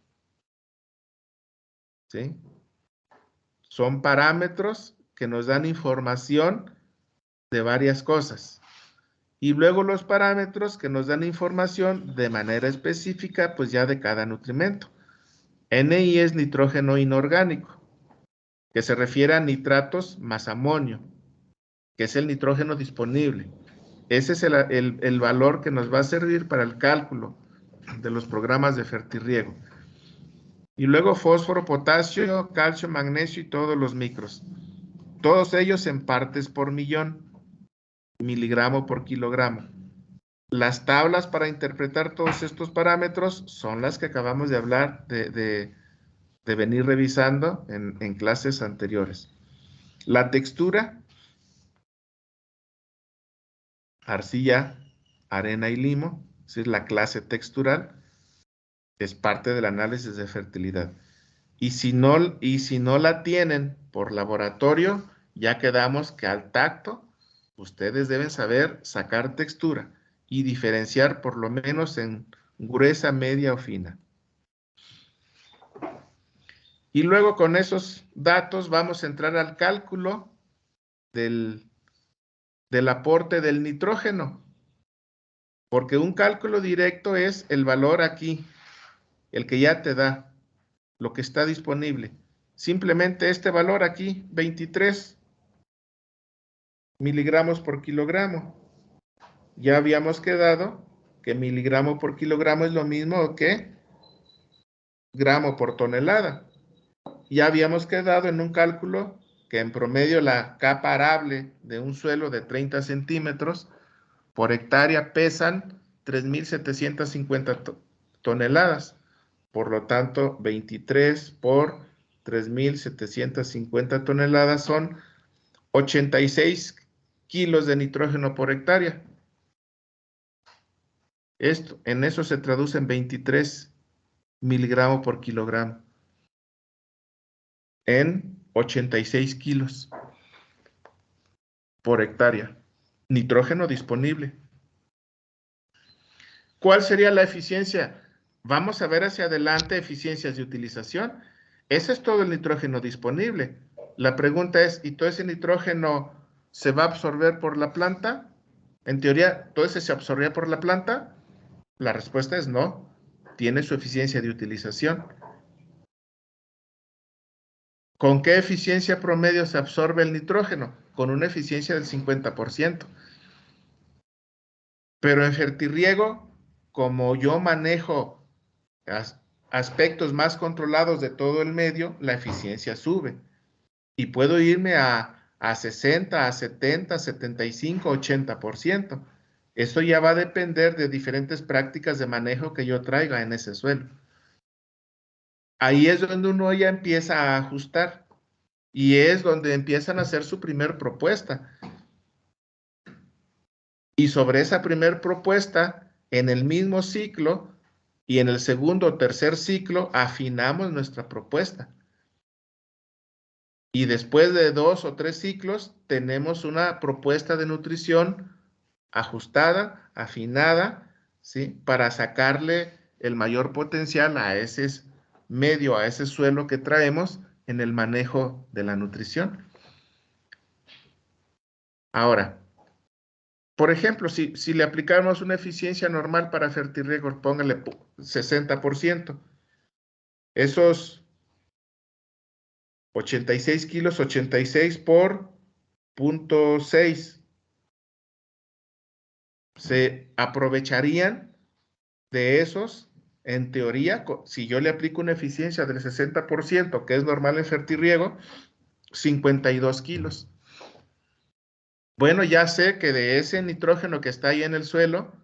¿Sí? Son parámetros que nos dan información de varias cosas. Y luego los parámetros que nos dan información de manera específica, pues ya de cada nutrimento. NI es nitrógeno inorgánico, que se refiere a nitratos más amonio, que es el nitrógeno disponible. Ese es el valor que nos va a servir para el cálculo de los programas de fertirriego. Y luego fósforo, potasio, calcio, magnesio y todos los micros. Todos ellos en partes por millón, miligramo por kilogramo. Las tablas para interpretar todos estos parámetros son las que acabamos de hablar, de venir revisando en clases anteriores. La textura, arcilla, arena y limo, es la clase textural, es parte del análisis de fertilidad. Y si no la tienen por laboratorio, ya quedamos que al tacto ustedes deben saber sacar textura y diferenciar por lo menos en gruesa, media o fina. Y luego con esos datos vamos a entrar al cálculo del aporte del nitrógeno, porque un cálculo directo es el valor aquí, el que ya te da, lo que está disponible. Simplemente este valor aquí, 23 miligramos por kilogramo. Ya habíamos quedado que miligramo por kilogramo es lo mismo que gramo por tonelada. Ya habíamos quedado en un cálculo que en promedio la capa arable de un suelo de 30 centímetros por hectárea pesan 3.750 toneladas. Por lo tanto, 23 por 3.750 toneladas son 86 kilos de nitrógeno por hectárea. En eso se traduce en 23 miligramos por kilogramo. En 86 kilos por hectárea. Nitrógeno disponible. ¿Cuál sería la eficiencia? Vamos a ver hacia adelante eficiencias de utilización. Ese es todo el nitrógeno disponible. La pregunta es, ¿y todo ese nitrógeno se va a absorber por la planta? En teoría, ¿todo ese se absorbía por la planta? La respuesta es no. Tiene su eficiencia de utilización. ¿Con qué eficiencia promedio se absorbe el nitrógeno? Con una eficiencia del 50%. Pero en fertirriego, como yo manejo aspectos más controlados de todo el medio, la eficiencia sube. Y puedo irme a 60, a 70, 75, 80%. Eso ya va a depender de diferentes prácticas de manejo que yo traiga en ese suelo. Ahí es donde uno ya empieza a ajustar y es donde empiezan a hacer su primer propuesta. Y sobre esa primer propuesta, en el mismo ciclo y en el segundo o tercer ciclo, afinamos nuestra propuesta. Y después de 2 o 3 ciclos, tenemos una propuesta de nutrición ajustada, afinada, ¿sí? Para sacarle el mayor potencial a ese medio, a ese suelo que traemos en el manejo de la nutrición. Ahora, por ejemplo, si le aplicáramos una eficiencia normal para fertirriego, póngale 60%. Esos 86 kilos, 86 por 0.6. Se aprovecharían de esos, en teoría, si yo le aplico una eficiencia del 60%, que es normal en fertirriego, 52 kilos. Bueno, ya sé que de ese nitrógeno que está ahí en el suelo,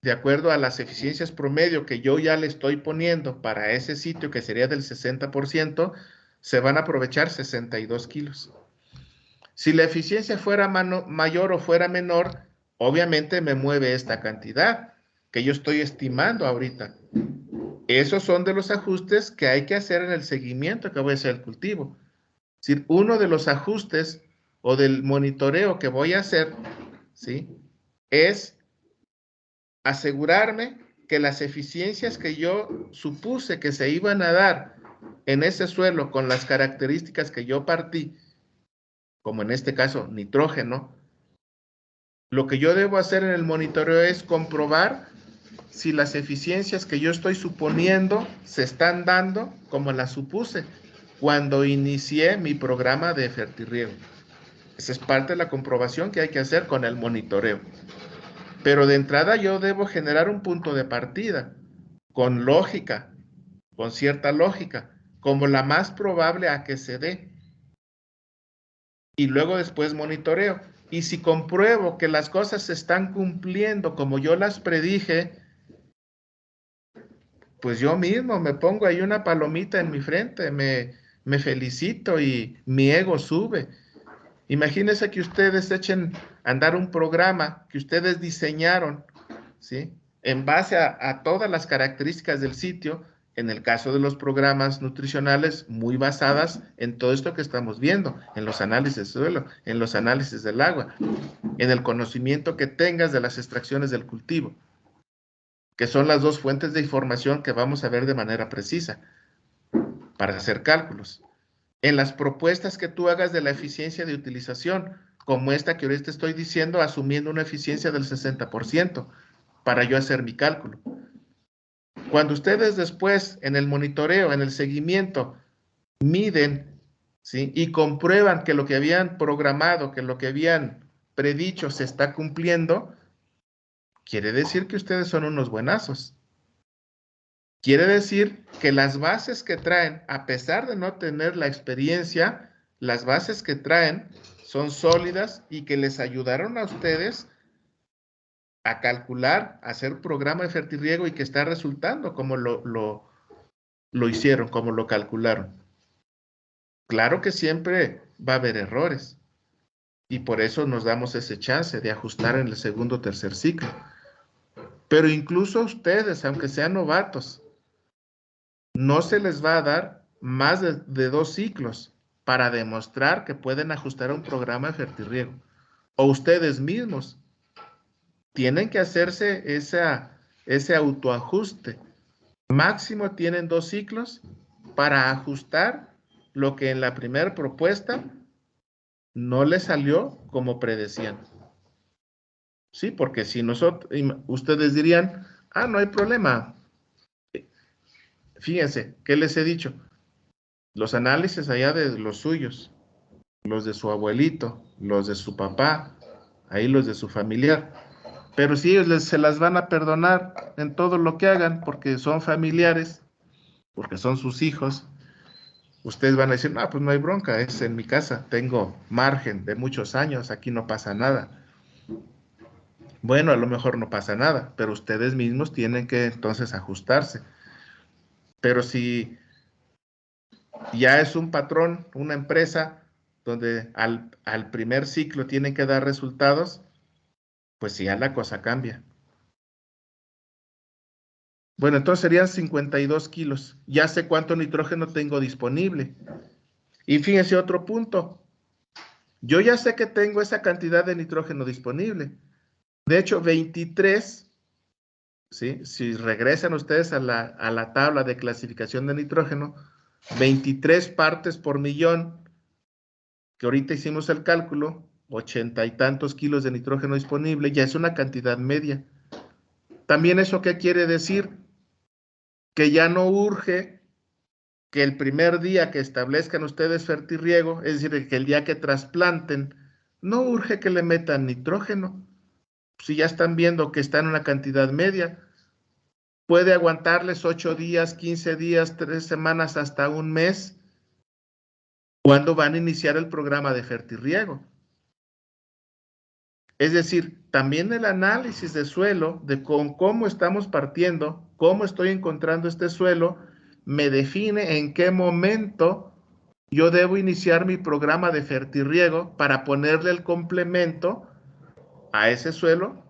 de acuerdo a las eficiencias promedio que yo ya le estoy poniendo para ese sitio, que sería del 60%, se van a aprovechar 62 kilos. Si la eficiencia fuera mayor o fuera menor, obviamente me mueve esta cantidad que yo estoy estimando ahorita. Esos son de los ajustes que hay que hacer en el seguimiento que voy a hacer el cultivo. Es decir, uno de los ajustes o del monitoreo que voy a hacer, ¿sí? Es asegurarme que las eficiencias que yo supuse que se iban a dar en ese suelo con las características que yo partí, como en este caso nitrógeno, lo que yo debo hacer en el monitoreo es comprobar si las eficiencias que yo estoy suponiendo se están dando como las supuse cuando inicié mi programa de fertirriego. Esa es parte de la comprobación que hay que hacer con el monitoreo. Pero de entrada yo debo generar un punto de partida con lógica, con cierta lógica, como la más probable a que se dé. Y luego después monitoreo. Y si compruebo que las cosas se están cumpliendo como yo las predije, pues yo mismo me pongo ahí una palomita en mi frente, me felicito y mi ego sube. Imagínense que ustedes echen a andar un programa que ustedes diseñaron, ¿sí? En base a todas las características del sitio, en el caso de los programas nutricionales, muy basadas en todo esto que estamos viendo, en los análisis del suelo, en los análisis del agua, en el conocimiento que tengas de las extracciones del cultivo, que son las dos fuentes de información que vamos a ver de manera precisa para hacer cálculos. En las propuestas que tú hagas de la eficiencia de utilización, como esta que ahorita estoy diciendo, asumiendo una eficiencia del 60%, para yo hacer mi cálculo. Cuando ustedes después, en el monitoreo, en el seguimiento, miden, ¿sí?, y comprueban que lo que habían programado, que lo que habían predicho se está cumpliendo, quiere decir que ustedes son unos buenazos. Quiere decir que las bases que traen, a pesar de no tener la experiencia, las bases que traen son sólidas y que les ayudaron a ustedes a calcular, a hacer programa de fertirriego y que está resultando como lo hicieron, como lo calcularon. Claro que siempre va a haber errores y por eso nos damos ese chance de ajustar en el segundo o tercer ciclo. Pero incluso a ustedes, aunque sean novatos, no se les va a dar más de 2 ciclos para demostrar que pueden ajustar a un programa de fertirriego. O ustedes mismos tienen que hacerse ese autoajuste. Máximo tienen 2 ciclos para ajustar lo que en la primera propuesta no les salió como predecían. Sí, porque si nosotros, ustedes dirían, no hay problema. Fíjense, ¿qué les he dicho? Los análisis allá de los suyos, los de su abuelito, los de su papá, ahí los de su familiar. Pero si ellos se las van a perdonar en todo lo que hagan, porque son familiares, porque son sus hijos, ustedes van a decir, no, pues no hay bronca, es en mi casa, tengo margen de muchos años, aquí no pasa nada. Bueno, a lo mejor no pasa nada, pero ustedes mismos tienen que entonces ajustarse. Pero si ya es un patrón, una empresa, donde al primer ciclo tienen que dar resultados, pues sí, ya la cosa cambia. Bueno, entonces serían 52 kilos. Ya sé cuánto nitrógeno tengo disponible. Y fíjense otro punto. Yo ya sé que tengo esa cantidad de nitrógeno disponible. De hecho, 23, ¿sí? Si regresan ustedes a la tabla de clasificación de nitrógeno, 23 partes por millón, que ahorita hicimos el cálculo, 80 y tantos kilos de nitrógeno disponible, ya es una cantidad media. También eso, ¿qué quiere decir? Que ya no urge que el primer día que establezcan ustedes fertirriego, es decir, que el día que trasplanten, no urge que le metan nitrógeno. Si ya están viendo que está en una cantidad media, puede aguantarles 8 días, 15 días, 3 semanas, hasta un mes, cuando van a iniciar el programa de fertirriego. Es decir, también el análisis de suelo, de con cómo estamos partiendo, cómo estoy encontrando este suelo, me define en qué momento yo debo iniciar mi programa de fertirriego para ponerle el complemento a ese suelo,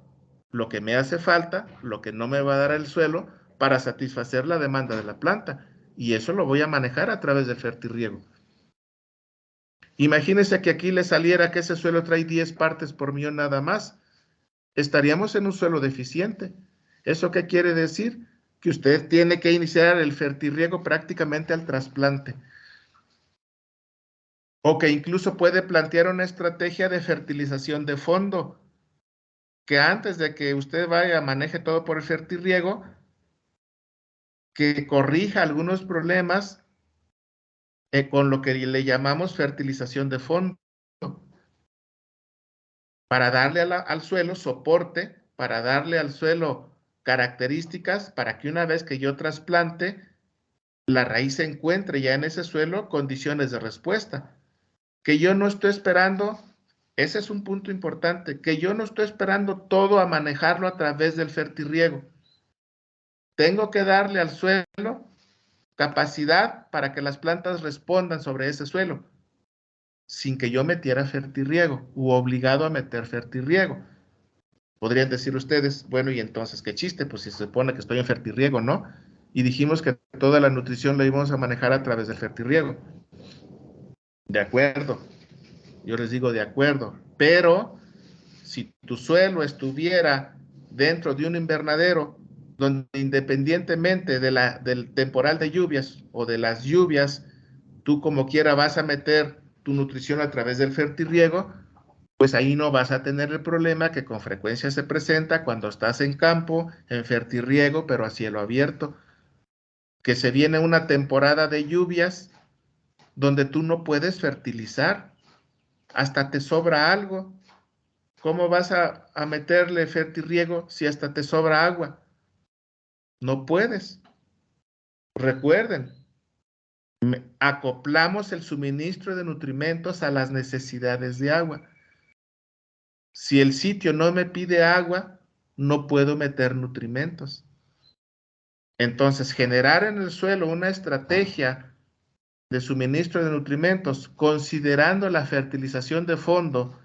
lo que me hace falta, lo que no me va a dar el suelo, para satisfacer la demanda de la planta. Y eso lo voy a manejar a través del fertirriego. Imagínense que aquí le saliera que ese suelo trae 10 partes por millón nada más. Estaríamos en un suelo deficiente. ¿Eso qué quiere decir? Que usted tiene que iniciar el fertirriego prácticamente al trasplante. O que incluso puede plantear una estrategia de fertilización de fondo, que antes de que usted vaya, maneje todo por el fertirriego, que corrija algunos problemas con lo que le llamamos fertilización de fondo, para darle al suelo soporte, para darle al suelo características, para que una vez que yo trasplante, la raíz encuentre ya en ese suelo condiciones de respuesta. Que yo no estoy esperando, ese es un punto importante, que yo no estoy esperando todo a manejarlo a través del fertirriego. Tengo que darle al suelo capacidad para que las plantas respondan sobre ese suelo, sin que yo metiera fertirriego u obligado a meter fertirriego. Podrían decir ustedes, bueno, y entonces, ¿qué chiste? Pues si se supone que estoy en fertirriego, ¿no? y dijimos que toda la nutrición la íbamos a manejar a través del fertirriego. De acuerdo, yo les digo de acuerdo, pero si tu suelo estuviera dentro de un invernadero, donde independientemente del temporal de lluvias o de las lluvias, tú como quiera vas a meter tu nutrición a través del fertirriego, pues ahí no vas a tener el problema que con frecuencia se presenta cuando estás en campo, en fertirriego, pero a cielo abierto, que se viene una temporada de lluvias donde tú no puedes fertilizar, hasta te sobra algo. ¿Cómo vas a meterle fertirriego si hasta te sobra agua? No puedes. Recuerden, acoplamos el suministro de nutrimentos a las necesidades de agua. Si el sitio no me pide agua, no puedo meter nutrimentos. Entonces, generar en el suelo una estrategia de suministro de nutrimentos, considerando la fertilización de fondo,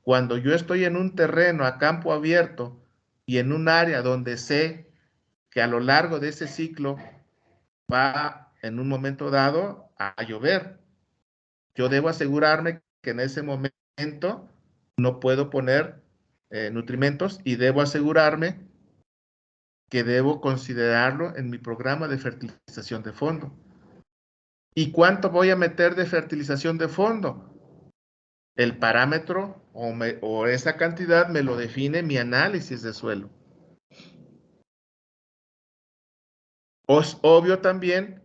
cuando yo estoy en un terreno a campo abierto y en un área donde sé que a lo largo de ese ciclo va en un momento dado a llover, yo debo asegurarme que en ese momento no puedo poner nutrimentos y debo asegurarme que debo considerarlo en mi programa de fertilización de fondo. ¿Y cuánto voy a meter de fertilización de fondo? El parámetro o esa cantidad me lo define mi análisis de suelo. Es obvio también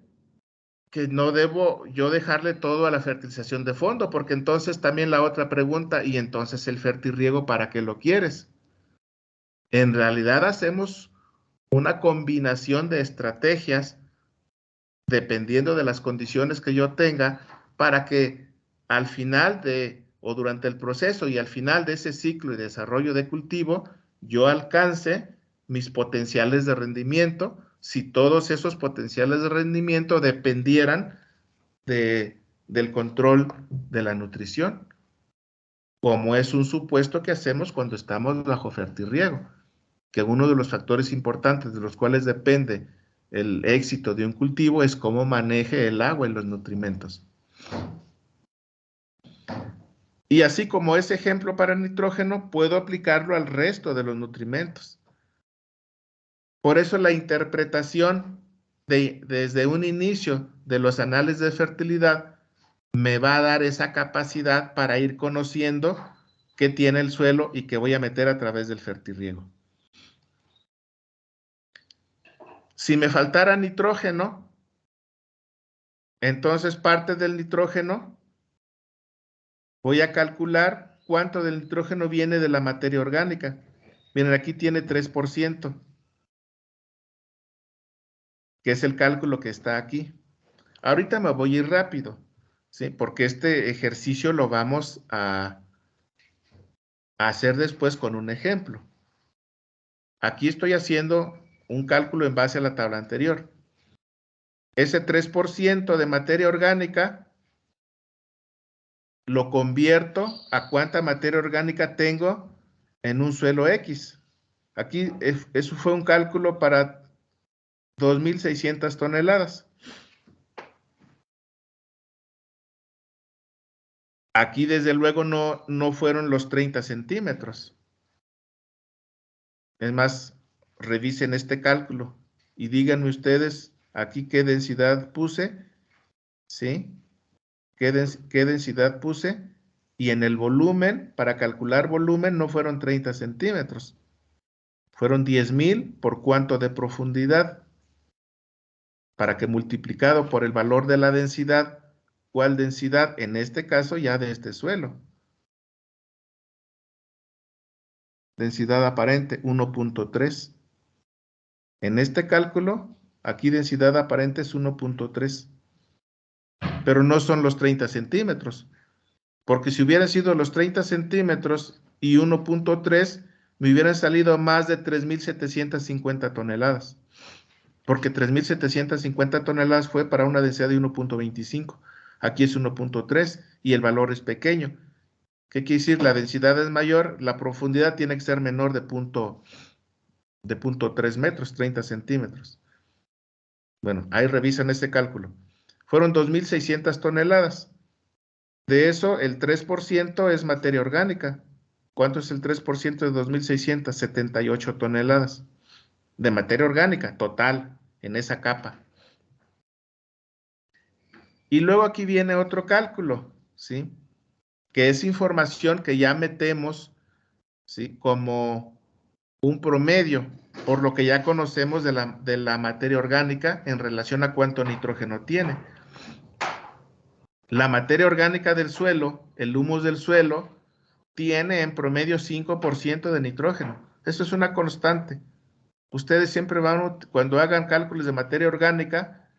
que no debo yo dejarle todo a la fertilización de fondo, porque entonces también la otra pregunta, y entonces el fertirriego, ¿para qué lo quieres? En realidad hacemos una combinación de estrategias dependiendo de las condiciones que yo tenga para que al final o durante el proceso y al final de ese ciclo y desarrollo de cultivo, yo alcance mis potenciales de rendimiento, si todos esos potenciales de rendimiento dependieran del control de la nutrición, como es un supuesto que hacemos cuando estamos bajo fertirriego, que uno de los factores importantes de los cuales depende el éxito de un cultivo es cómo maneje el agua y los nutrimentos. Y así como ese ejemplo para el nitrógeno, puedo aplicarlo al resto de los nutrimentos. Por eso la interpretación desde un inicio de los análisis de fertilidad me va a dar esa capacidad para ir conociendo qué tiene el suelo y qué voy a meter a través del fertirriego. Si me faltara nitrógeno, entonces parte del nitrógeno voy a calcular cuánto del nitrógeno viene de la materia orgánica. Miren, aquí tiene 3%, que es el cálculo que está aquí. Ahorita me voy a ir rápido, ¿sí? Porque este ejercicio lo vamos a hacer después con un ejemplo. Aquí estoy haciendo un cálculo en base a la tabla anterior. Ese 3% de materia orgánica lo convierto a cuánta materia orgánica tengo en un suelo X. Aquí eso fue un cálculo para 2.600 toneladas. Aquí desde luego no fueron los 30 centímetros. Es más, revisen este cálculo y díganme ustedes aquí qué densidad puse, ¿sí? ¿Qué densidad puse? Y en el volumen, para calcular volumen, no fueron 30 centímetros. Fueron 10,000 por cuánto de profundidad. Para que multiplicado por el valor de la densidad, ¿cuál densidad? En este caso ya de este suelo. Densidad aparente 1.3. En este cálculo, aquí densidad aparente es 1.3. Pero no son los 30 centímetros. Porque si hubieran sido los 30 centímetros y 1.3, me hubieran salido más de 3.750 toneladas. Porque 3.750 toneladas fue para una densidad de 1.25. Aquí es 1.3 y el valor es pequeño. ¿Qué quiere decir? La densidad es mayor, la profundidad tiene que ser menor de 0.3 metros, 30 centímetros. Bueno, ahí revisan ese cálculo. Fueron 2.600 toneladas. De eso, el 3% es materia orgánica. ¿Cuánto es el 3% de 2.600? 78 toneladas de materia orgánica total en esa capa. Y luego aquí viene otro cálculo, ¿sí? Que es información que ya metemos, ¿sí? Como un promedio, por lo que ya conocemos de la materia orgánica en relación a cuánto nitrógeno tiene. La materia orgánica del suelo, el humus del suelo, tiene en promedio 5% de nitrógeno. Eso es una constante. Ustedes siempre van, cuando hagan cálculos de materia orgánica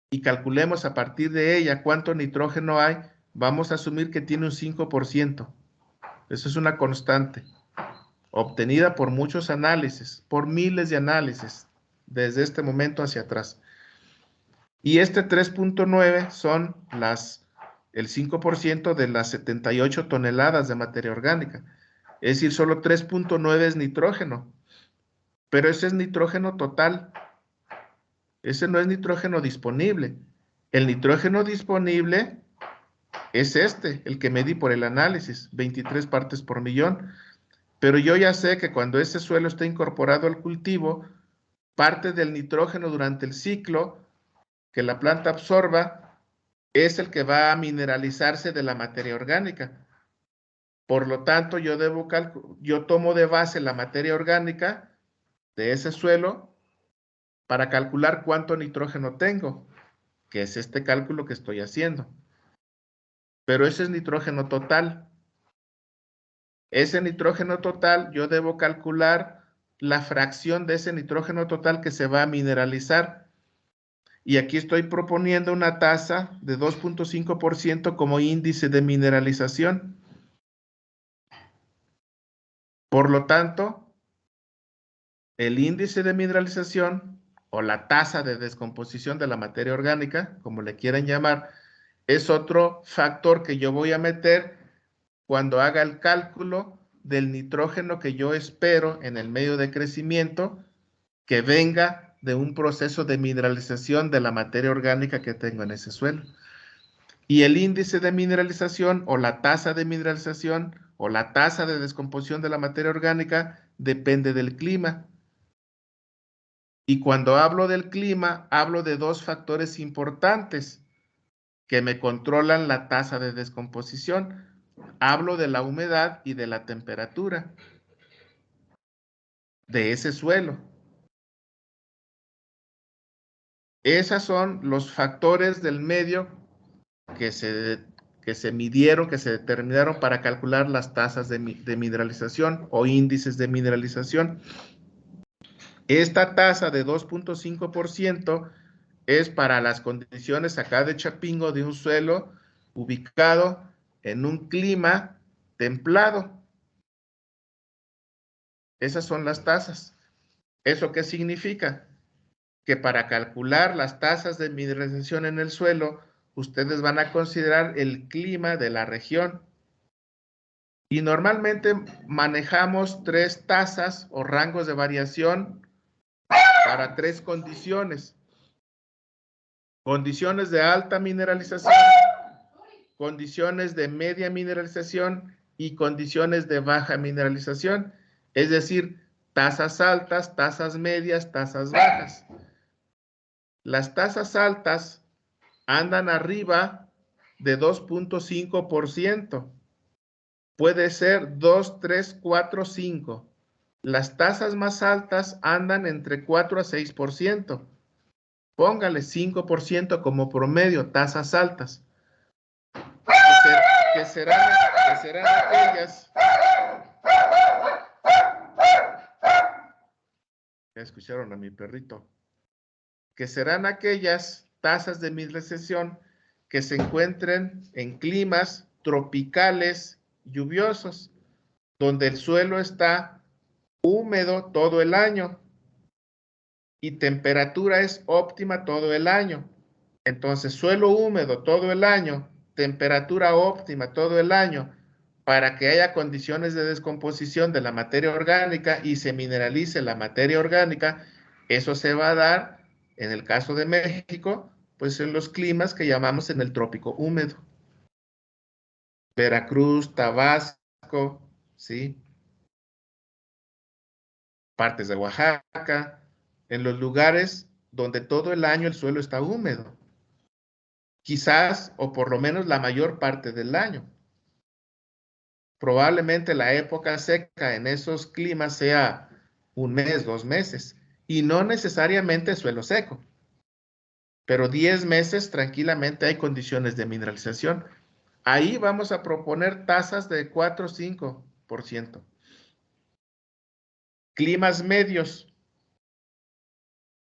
y calculemos a partir de ella cuánto nitrógeno hay, vamos a asumir que tiene un 5%. Eso es una constante, obtenida por muchos análisis, por miles de análisis, desde este momento hacia atrás. Y este 3.9 son el 5% de las 78 toneladas de materia orgánica. Es decir, solo 3.9 es nitrógeno. Pero ese es nitrógeno total. Ese no es nitrógeno disponible. El nitrógeno disponible es el que medí por el análisis, 23 partes por millón. Pero yo ya sé que cuando ese suelo está incorporado al cultivo, parte del nitrógeno durante el ciclo que la planta absorba es el que va a mineralizarse de la materia orgánica. Por lo tanto, yo tomo de base la materia orgánica de ese suelo para calcular cuánto nitrógeno tengo, que es este cálculo que estoy haciendo. Pero ese es nitrógeno total. Ese nitrógeno total, yo debo calcular la fracción de ese nitrógeno total que se va a mineralizar. Y aquí estoy proponiendo una tasa de 2.5% como índice de mineralización. Por lo tanto, el índice de mineralización o la tasa de descomposición de la materia orgánica, como le quieran llamar, es otro factor que yo voy a meter cuando haga el cálculo del nitrógeno que yo espero en el medio de crecimiento que venga de un proceso de mineralización de la materia orgánica que tengo en ese suelo. Y el índice de mineralización o la tasa de mineralización o la tasa de descomposición de la materia orgánica depende del clima. Y cuando hablo del clima, hablo de dos factores importantes que me controlan la tasa de descomposición. Hablo de la humedad y de la temperatura de ese suelo. Esos son los factores del medio que se midieron, que se determinaron para calcular las tasas de mineralización o índices de mineralización. Esta tasa de 2.5% es para las condiciones acá de Chapingo de un suelo ubicado en un clima templado. Esas son las tasas. ¿Eso qué significa? Que para calcular las tasas de mineralización en el suelo, ustedes van a considerar el clima de la región. Y normalmente manejamos 3 tasas o rangos de variación para 3 condiciones. Condiciones de alta mineralización, condiciones de media mineralización y condiciones de baja mineralización. Es decir, tasas altas, tasas medias, tasas bajas. Las tasas altas andan arriba de 2.5%. Puede ser 2, 3, 4, 5. Las tasas más altas andan entre 4 a 6%. Póngale 5% como promedio, tasas altas. Que serán aquellas. Ya escucharon a mi perrito. Que serán aquellas tasas de mineralización que se encuentren en climas tropicales lluviosos, donde el suelo está húmedo todo el año y temperatura es óptima todo el año. Entonces, suelo húmedo todo el año, temperatura óptima todo el año, para que haya condiciones de descomposición de la materia orgánica y se mineralice la materia orgánica, eso se va a dar En el caso de México, pues en los climas que llamamos en el trópico húmedo. Veracruz, Tabasco, ¿sí? Partes de Oaxaca, en los lugares donde todo el año el suelo está húmedo. Quizás, o por lo menos la mayor parte del año. Probablemente la época seca en esos climas sea un mes, 2 meses, y no necesariamente suelo seco. Pero 10 meses tranquilamente hay condiciones de mineralización. Ahí vamos a proponer tasas de 4 o 5%. Climas medios,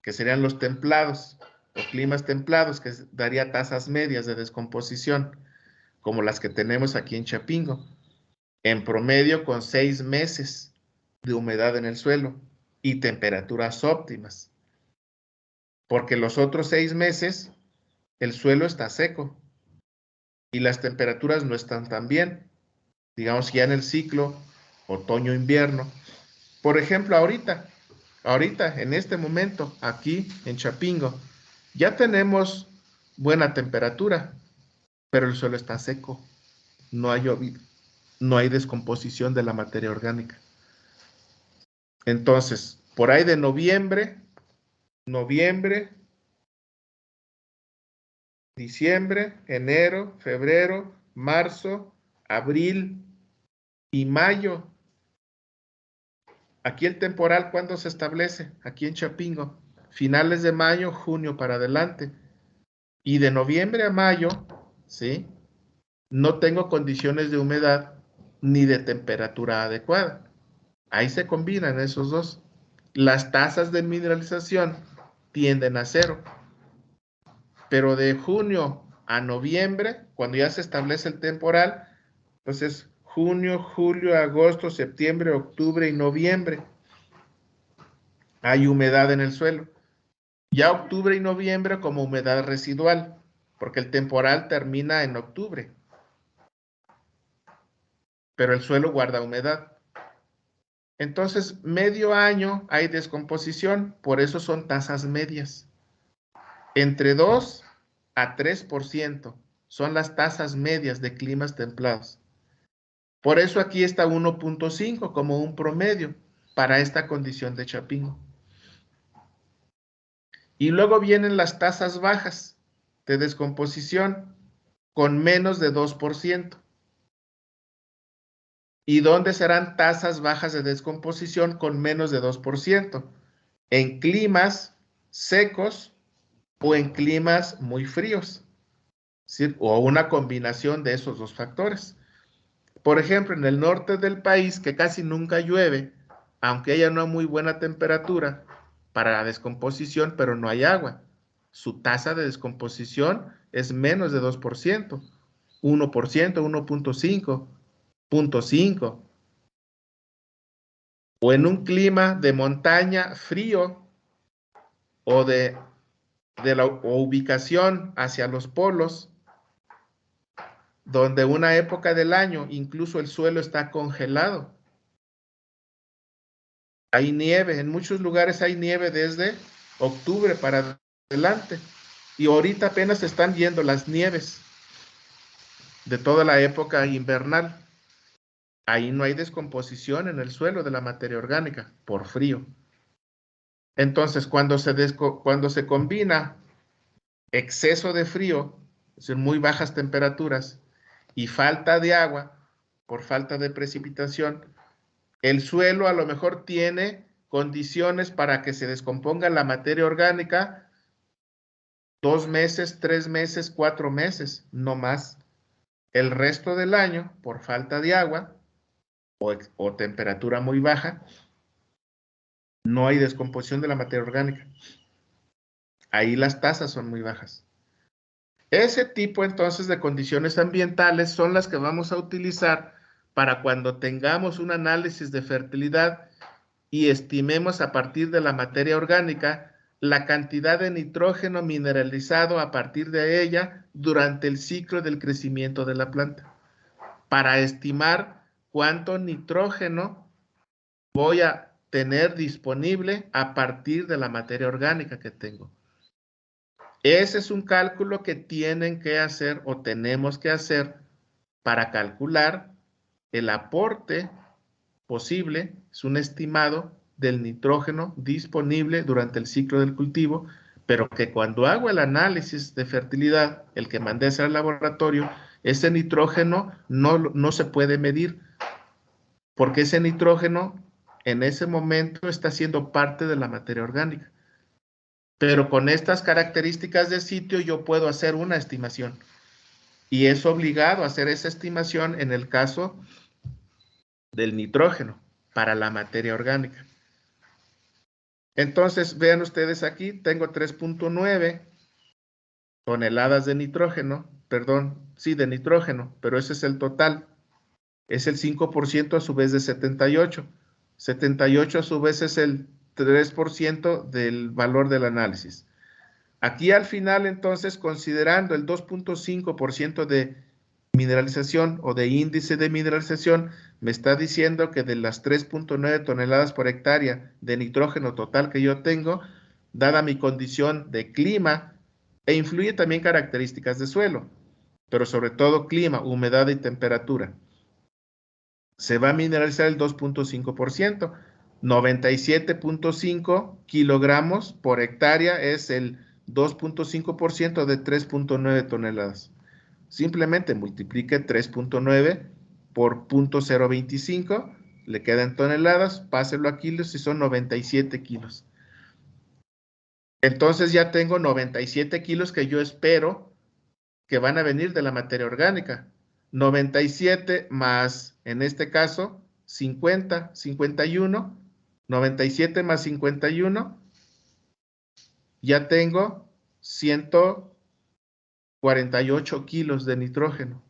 que serían los templados, o climas templados, que daría tasas medias de descomposición, como las que tenemos aquí en Chapingo, en promedio con 6 meses de humedad en el suelo y temperaturas óptimas. Porque los otros 6 meses el suelo está seco y las temperaturas no están tan bien. Digamos ya en el ciclo otoño-invierno. Por ejemplo, ahorita, en este momento, aquí en Chapingo, ya tenemos buena temperatura, pero el suelo está seco, no ha llovido, no hay descomposición de la materia orgánica. Entonces, por ahí de noviembre, diciembre, enero, febrero, marzo, abril y mayo. Aquí el temporal, ¿cuándo se establece? Aquí en Chapingo. Finales de mayo, junio para adelante. Y de noviembre a mayo, ¿sí? No tengo condiciones de humedad ni de temperatura adecuada. Ahí se combinan esos dos. Las tasas de mineralización tienden a cero. Pero de junio a noviembre, cuando ya se establece el temporal, entonces junio, julio, agosto, septiembre, octubre y noviembre, hay humedad en el suelo. Ya octubre y noviembre como humedad residual, porque el temporal termina en octubre, pero el suelo guarda humedad. Entonces, medio año hay descomposición, por eso son tasas medias. Entre 2 a 3% son las tasas medias de climas templados. Por eso aquí está 1.5 como un promedio para esta condición de Chapingo. Y luego vienen las tasas bajas de descomposición con menos de 2%. ¿Y dónde serán tasas bajas de descomposición con menos de 2%? En climas secos o en climas muy fríos, ¿sí? O una combinación de esos dos factores. Por ejemplo, en el norte del país, que casi nunca llueve, aunque haya una muy buena temperatura para la descomposición, pero no hay agua. Su tasa de descomposición es menos de 2%, 1%, 1.5, 0.5. O en un clima de montaña frío o de la ubicación hacia los polos, donde una época del año incluso el suelo está congelado. Hay nieve, en muchos lugares hay nieve desde octubre para adelante. Y ahorita apenas se están viendo las nieves de toda la época invernal. Ahí no hay descomposición en el suelo de la materia orgánica por frío. Entonces, cuando se combina exceso de frío, es decir, muy bajas temperaturas, y falta de agua por falta de precipitación, el suelo a lo mejor tiene condiciones para que se descomponga la materia orgánica 2 meses, 3 meses, 4 meses, no más. El resto del año, por falta de agua o temperatura muy baja, no hay descomposición de la materia orgánica. Ahí las tasas son muy bajas. Ese tipo entonces de condiciones ambientales son las que vamos a utilizar para cuando tengamos un análisis de fertilidad y estimemos a partir de la materia orgánica la cantidad de nitrógeno mineralizado a partir de ella durante el ciclo del crecimiento de la planta, para estimar cuánto nitrógeno voy a tener disponible a partir de la materia orgánica que tengo. Ese es un cálculo que tienen que hacer o tenemos que hacer para calcular el aporte posible, es un estimado del nitrógeno disponible durante el ciclo del cultivo, pero que cuando hago el análisis de fertilidad, el que mandé a hacer al laboratorio, ese nitrógeno no se puede medir, porque ese nitrógeno en ese momento está siendo parte de la materia orgánica. Pero con estas características de sitio yo puedo hacer una estimación. Y es obligado a hacer esa estimación en el caso del nitrógeno para la materia orgánica. Entonces, vean ustedes aquí, tengo 3.9 toneladas de nitrógeno, perdón, sí, de nitrógeno, pero ese es el total. Es el 5% a su vez de 78. 78 a su vez es el 3% del valor del análisis. Aquí al final, entonces, considerando el 2.5% de mineralización o de índice de mineralización, me está diciendo que de las 3.9 toneladas por hectárea de nitrógeno total que yo tengo, dada mi condición de clima, e influye también características de suelo, pero sobre todo clima, humedad y temperatura, se va a mineralizar el 2.5%. 97.5 kilogramos por hectárea es el 2.5% de 3.9 toneladas. Simplemente multiplique 3.9 por 0.025, le quedan toneladas, páselo a kilos y son 97 kilos. Entonces ya tengo 97 kilos que yo espero que van a venir de la materia orgánica. 97 más, en este caso, 50, 51, 97 más 51, ya tengo 148 kilos de nitrógeno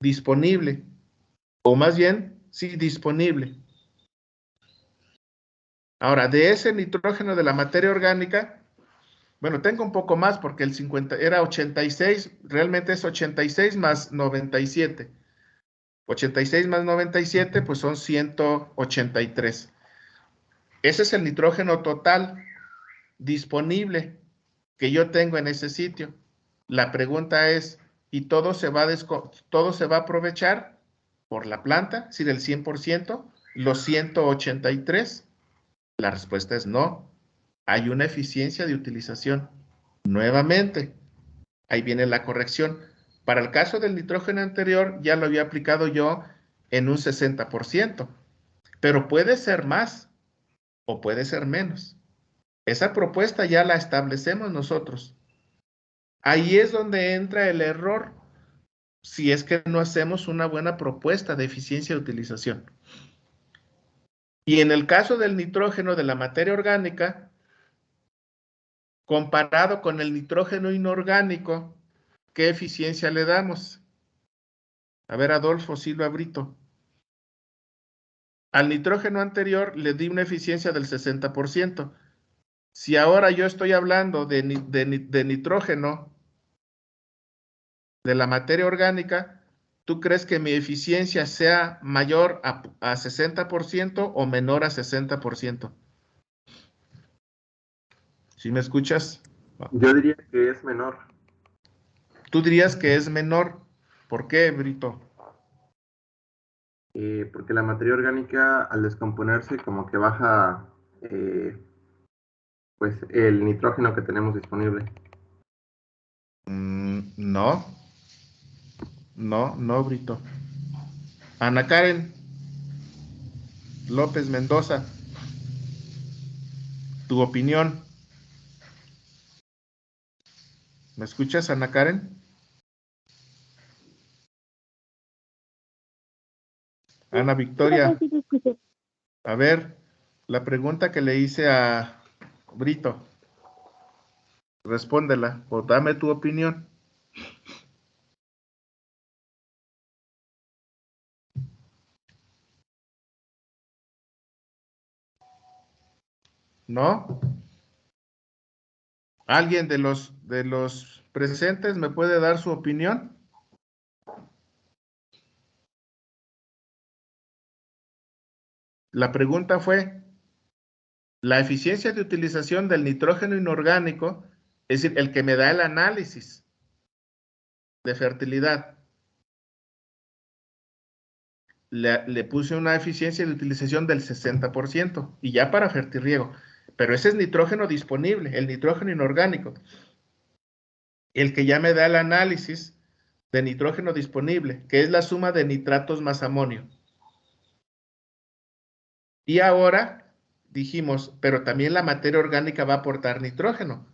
disponible, o más bien, sí, disponible. Ahora, de ese nitrógeno de la materia orgánica, bueno, tengo un poco más porque el 50 era 86, realmente es 86 más 97. 86 más 97, pues son 183. Ese es el nitrógeno total disponible que yo tengo en ese sitio. La pregunta es, ¿y todo se va a aprovechar por la planta? Es decir, el 100%, los 183. La respuesta es no. Hay una eficiencia de utilización. Nuevamente, ahí viene la corrección. Para el caso del nitrógeno anterior, ya lo había aplicado yo en un 60%, pero puede ser más o puede ser menos. Esa propuesta ya la establecemos nosotros. Ahí es donde entra el error, si es que no hacemos una buena propuesta de eficiencia de utilización. Y en el caso del nitrógeno de la materia orgánica, comparado con el nitrógeno inorgánico, ¿qué eficiencia le damos? A ver, Adolfo Silva Brito. Al nitrógeno anterior le di una eficiencia del 60%. Si ahora yo estoy hablando de nitrógeno de la materia orgánica, ¿tú crees que mi eficiencia sea mayor a 60% o menor a 60%? ¿Sí me escuchas? Yo diría que es menor. Tú dirías que es menor. ¿Por qué, Brito? Porque la materia orgánica al descomponerse como que baja pues el nitrógeno que tenemos disponible. No, no, Brito. Ana Karen López Mendoza, tu opinión. ¿Me escuchas, Ana Karen? Ana Victoria, a ver, la pregunta que le hice a Brito, respóndela o dame tu opinión. ¿No? ¿Alguien de los presentes me puede dar su opinión? La pregunta fue, la eficiencia de utilización del nitrógeno inorgánico Es decir, el que me da el análisis de fertilidad. Le puse una eficiencia de utilización del 60% y ya para fertirriego. Pero ese es nitrógeno disponible, el nitrógeno inorgánico. El que ya me da el análisis de nitrógeno disponible, que es la suma de nitratos más amonio. Y ahora dijimos, pero también la materia orgánica va a aportar nitrógeno.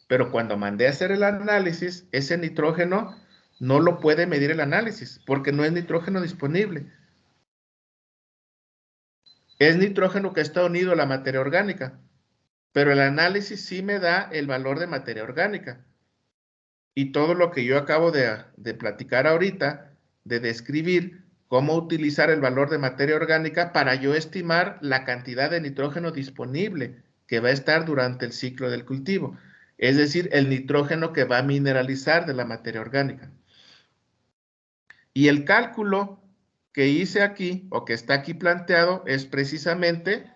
Pero cuando mandé a hacer el análisis, ese nitrógeno no lo puede medir el análisis, porque no es nitrógeno disponible. Es nitrógeno que está unido a la materia orgánica, pero el análisis sí me da el valor de materia orgánica. Y todo lo que yo acabo de platicar ahorita, de describir cómo utilizar el valor de materia orgánica para yo estimar la cantidad de nitrógeno disponible que va a estar durante el ciclo del cultivo. Es decir, el nitrógeno que va a mineralizar de la materia orgánica. Y el cálculo que hice aquí, o que está aquí planteado, es precisamente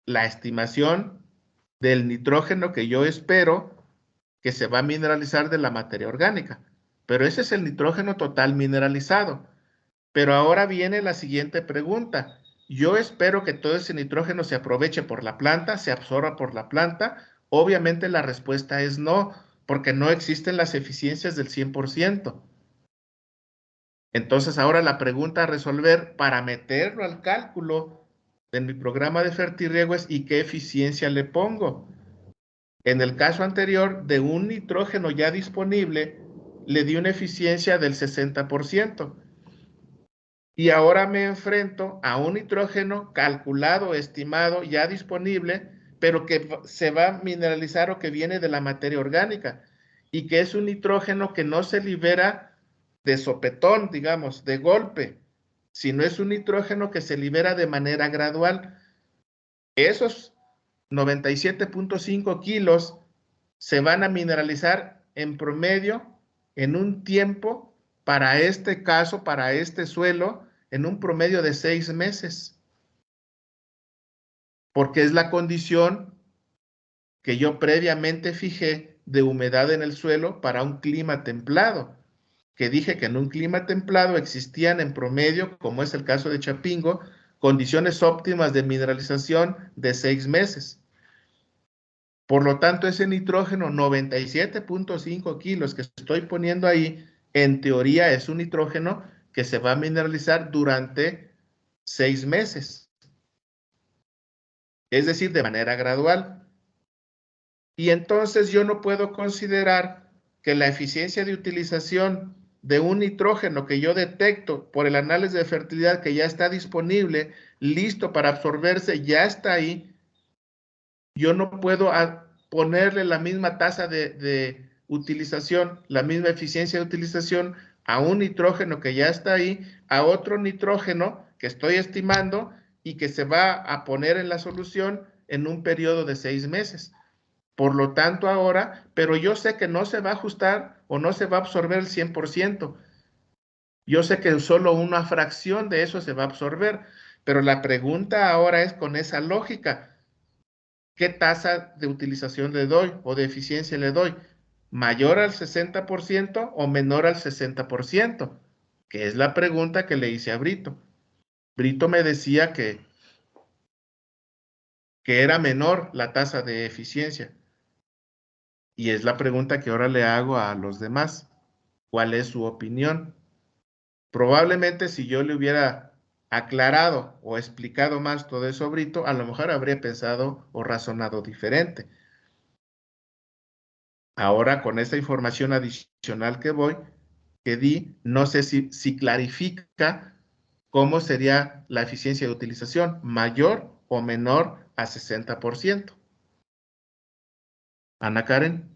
la estimación del nitrógeno que yo espero que se va a mineralizar de la materia orgánica. Pero ese es el nitrógeno total mineralizado. Pero ahora viene la siguiente pregunta. Yo espero que todo ese nitrógeno se aproveche por la planta, se absorba por la planta. Obviamente la respuesta es no, porque no existen las eficiencias del 100%. Entonces ahora la pregunta a resolver para meterlo al cálculo en mi programa de fertirriego es ¿y qué eficiencia le pongo? En el caso anterior, de un nitrógeno ya disponible, le di una eficiencia del 60%. Y ahora me enfrento a un nitrógeno calculado, estimado, ya disponible, pero que se va a mineralizar o que viene de la materia orgánica. Y que es un nitrógeno que no se libera de sopetón, digamos, de golpe, sino es un nitrógeno que se libera de manera gradual. Esos 97.5 kilos se van a mineralizar en promedio en un tiempo, para este caso, para este suelo, en un promedio de 6 meses. Porque es la condición que yo previamente fijé de humedad en el suelo para un clima templado. Que dije que en un clima templado existían en promedio, como es el caso de Chapingo, condiciones óptimas de mineralización de 6 meses. Por lo tanto, ese nitrógeno, 97.5 kilos que estoy poniendo ahí, en teoría es un nitrógeno que se va a mineralizar durante 6 meses. Es decir, de manera gradual. Y entonces yo no puedo considerar que la eficiencia de utilización de un nitrógeno que yo detecto por el análisis de fertilidad que ya está disponible, listo para absorberse, ya está ahí. Yo no puedo ponerle la misma tasa de utilización, la misma eficiencia de utilización a un nitrógeno que ya está ahí, a otro nitrógeno que estoy estimando y que se va a poner en la solución en un periodo de 6 meses. Por lo tanto, ahora, pero yo sé que no se va a ajustar o no se va a absorber el 100%. Yo sé que solo una fracción de eso se va a absorber, pero la pregunta ahora es con esa lógica. ¿Qué tasa de utilización le doy o de eficiencia le doy? ¿Mayor al 60% o menor al 60%? Que es la pregunta que le hice a Brito. Brito me decía que era menor la tasa de eficiencia. Y es la pregunta que ahora le hago a los demás. ¿Cuál es su opinión? Probablemente si yo le hubiera aclarado o explicado más todo eso a Brito, a lo mejor habría pensado o razonado diferente. Ahora, con esta información adicional que di, no sé si clarifica cómo sería la eficiencia de utilización, mayor o menor a 60%. Ana Karen.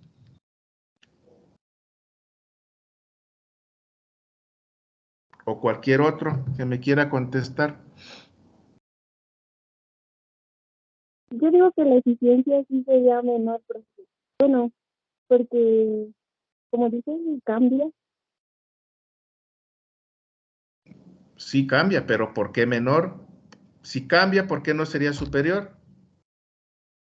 O cualquier otro que me quiera contestar. Yo digo que la eficiencia sí sería menor, porque, bueno, porque, como dices, cambia. Sí cambia, pero ¿por qué menor? Si cambia, ¿por qué no sería superior?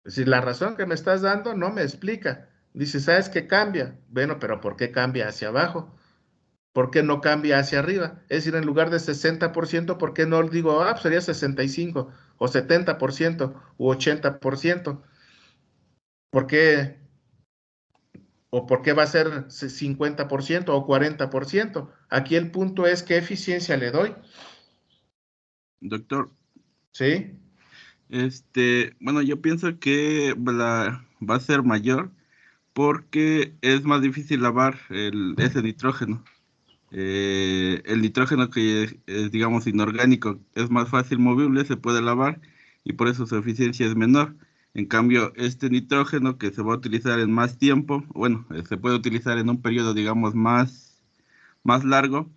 Es decir, la razón que me estás dando no me explica. Dice, ¿sabes qué cambia? Bueno, pero ¿por qué cambia hacia abajo? ¿Por qué no cambia hacia arriba? Es decir, en lugar de 60%, ¿por qué no digo, pues sería 65 o 70% u 80%? ¿Por qué? ¿O por qué va a ser 50% o 40%? Aquí el punto es qué eficiencia le doy. Doctor, ¿Sí? bueno, yo pienso que va a ser mayor porque es más difícil lavar ese nitrógeno. El nitrógeno que es, digamos, inorgánico, es más fácil movible, se puede lavar y por eso su eficiencia es menor. En cambio, este nitrógeno que se va a utilizar en más tiempo, bueno, se puede utilizar en un periodo, digamos, más largo,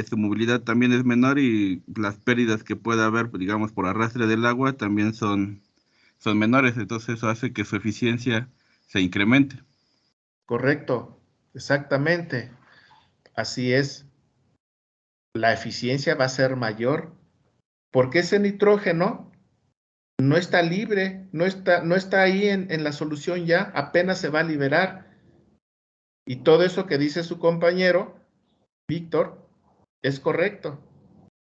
su movilidad también es menor y las pérdidas que pueda haber, digamos, por arrastre del agua también son menores, entonces eso hace que su eficiencia se incremente. Correcto, exactamente. Así es. La eficiencia va a ser mayor porque ese nitrógeno no está libre, no está ahí en la solución ya, apenas se va a liberar. Y todo eso que dice su compañero, Víctor, es correcto.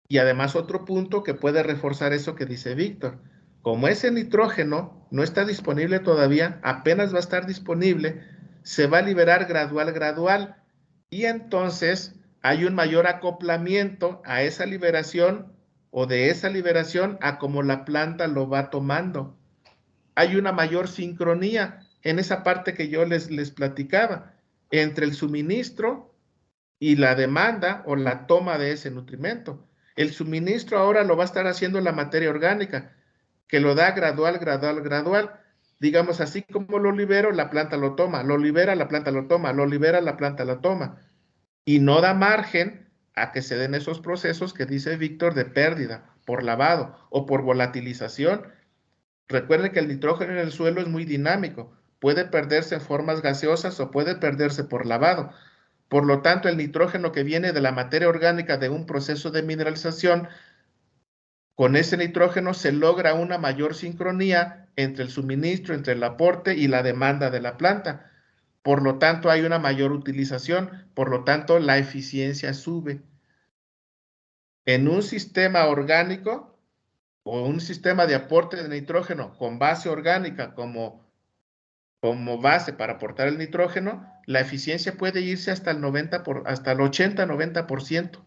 Y además otro punto que puede reforzar eso que dice Víctor. Como ese nitrógeno no está disponible todavía, apenas va a estar disponible, se va a liberar gradual. Y entonces hay un mayor acoplamiento a esa liberación o de esa liberación a como la planta lo va tomando. Hay una mayor sincronía en esa parte que yo les platicaba entre el suministro y la demanda o la toma de ese nutrimento. El suministro ahora lo va a estar haciendo la materia orgánica, que lo da gradual. Digamos, así como lo libero, la planta lo toma, lo libera, la planta lo toma, lo libera, la planta lo toma. Y no da margen a que se den esos procesos que dice Víctor de pérdida por lavado o por volatilización. Recuerden que el nitrógeno en el suelo es muy dinámico, puede perderse en formas gaseosas o puede perderse por lavado. Por lo tanto, el nitrógeno que viene de la materia orgánica de un proceso de mineralización, con ese nitrógeno se logra una mayor sincronía entre el suministro, entre el aporte y la demanda de la planta. Por lo tanto, hay una mayor utilización, por lo tanto, la eficiencia sube. En un sistema orgánico o un sistema de aporte de nitrógeno con base orgánica como base para aportar el nitrógeno, la eficiencia puede irse hasta el 80-90%.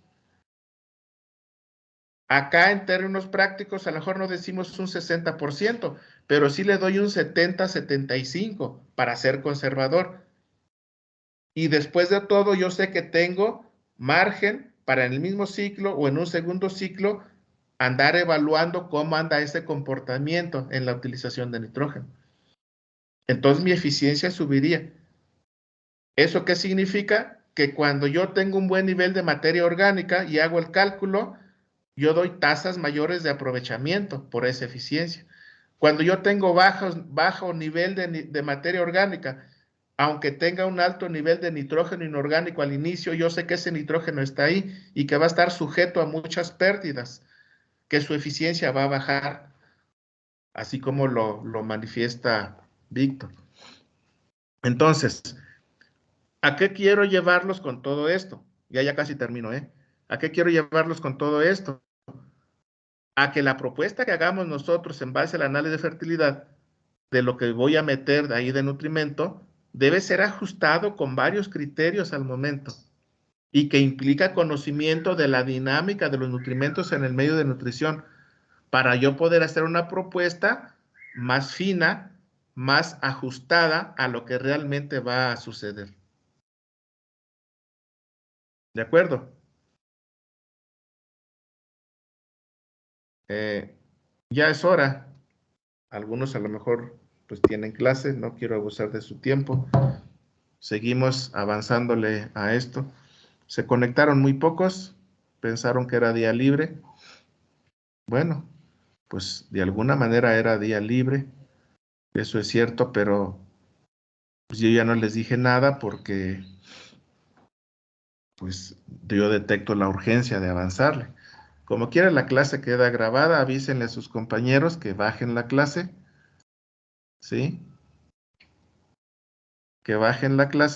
Acá en términos prácticos a lo mejor no decimos un 60%, pero sí le doy un 70-75% para ser conservador. Y después de todo yo sé que tengo margen para en el mismo ciclo o en un segundo ciclo andar evaluando cómo anda ese comportamiento en la utilización de nitrógeno. Entonces mi eficiencia subiría. ¿Eso qué significa? Que cuando yo tengo un buen nivel de materia orgánica y hago el cálculo, yo doy tasas mayores de aprovechamiento por esa eficiencia. Cuando yo tengo bajo nivel de materia orgánica, aunque tenga un alto nivel de nitrógeno inorgánico al inicio, yo sé que ese nitrógeno está ahí y que va a estar sujeto a muchas pérdidas, que su eficiencia va a bajar, así como lo manifiesta Víctor. Entonces, ¿a qué quiero llevarlos con todo esto? Ya casi termino, ¿eh? ¿A qué quiero llevarlos con todo esto? A que la propuesta que hagamos nosotros en base al análisis de fertilidad de lo que voy a meter de ahí de nutrimento debe ser ajustado con varios criterios al momento y que implica conocimiento de la dinámica de los nutrimentos en el medio de nutrición para yo poder hacer una propuesta más fina, más ajustada a lo que realmente va a suceder. ¿De acuerdo? Ya es hora. Algunos a lo mejor pues tienen clase, no quiero abusar de su tiempo. Seguimos avanzándole a esto. Se conectaron muy pocos, pensaron que era día libre. Bueno, pues de alguna manera era día libre, eso es cierto, pero pues yo ya no les dije nada porque pues yo detecto la urgencia de avanzarle. Como quiera la clase queda grabada, avísenle a sus compañeros que bajen la clase, ¿sí? que bajen la clase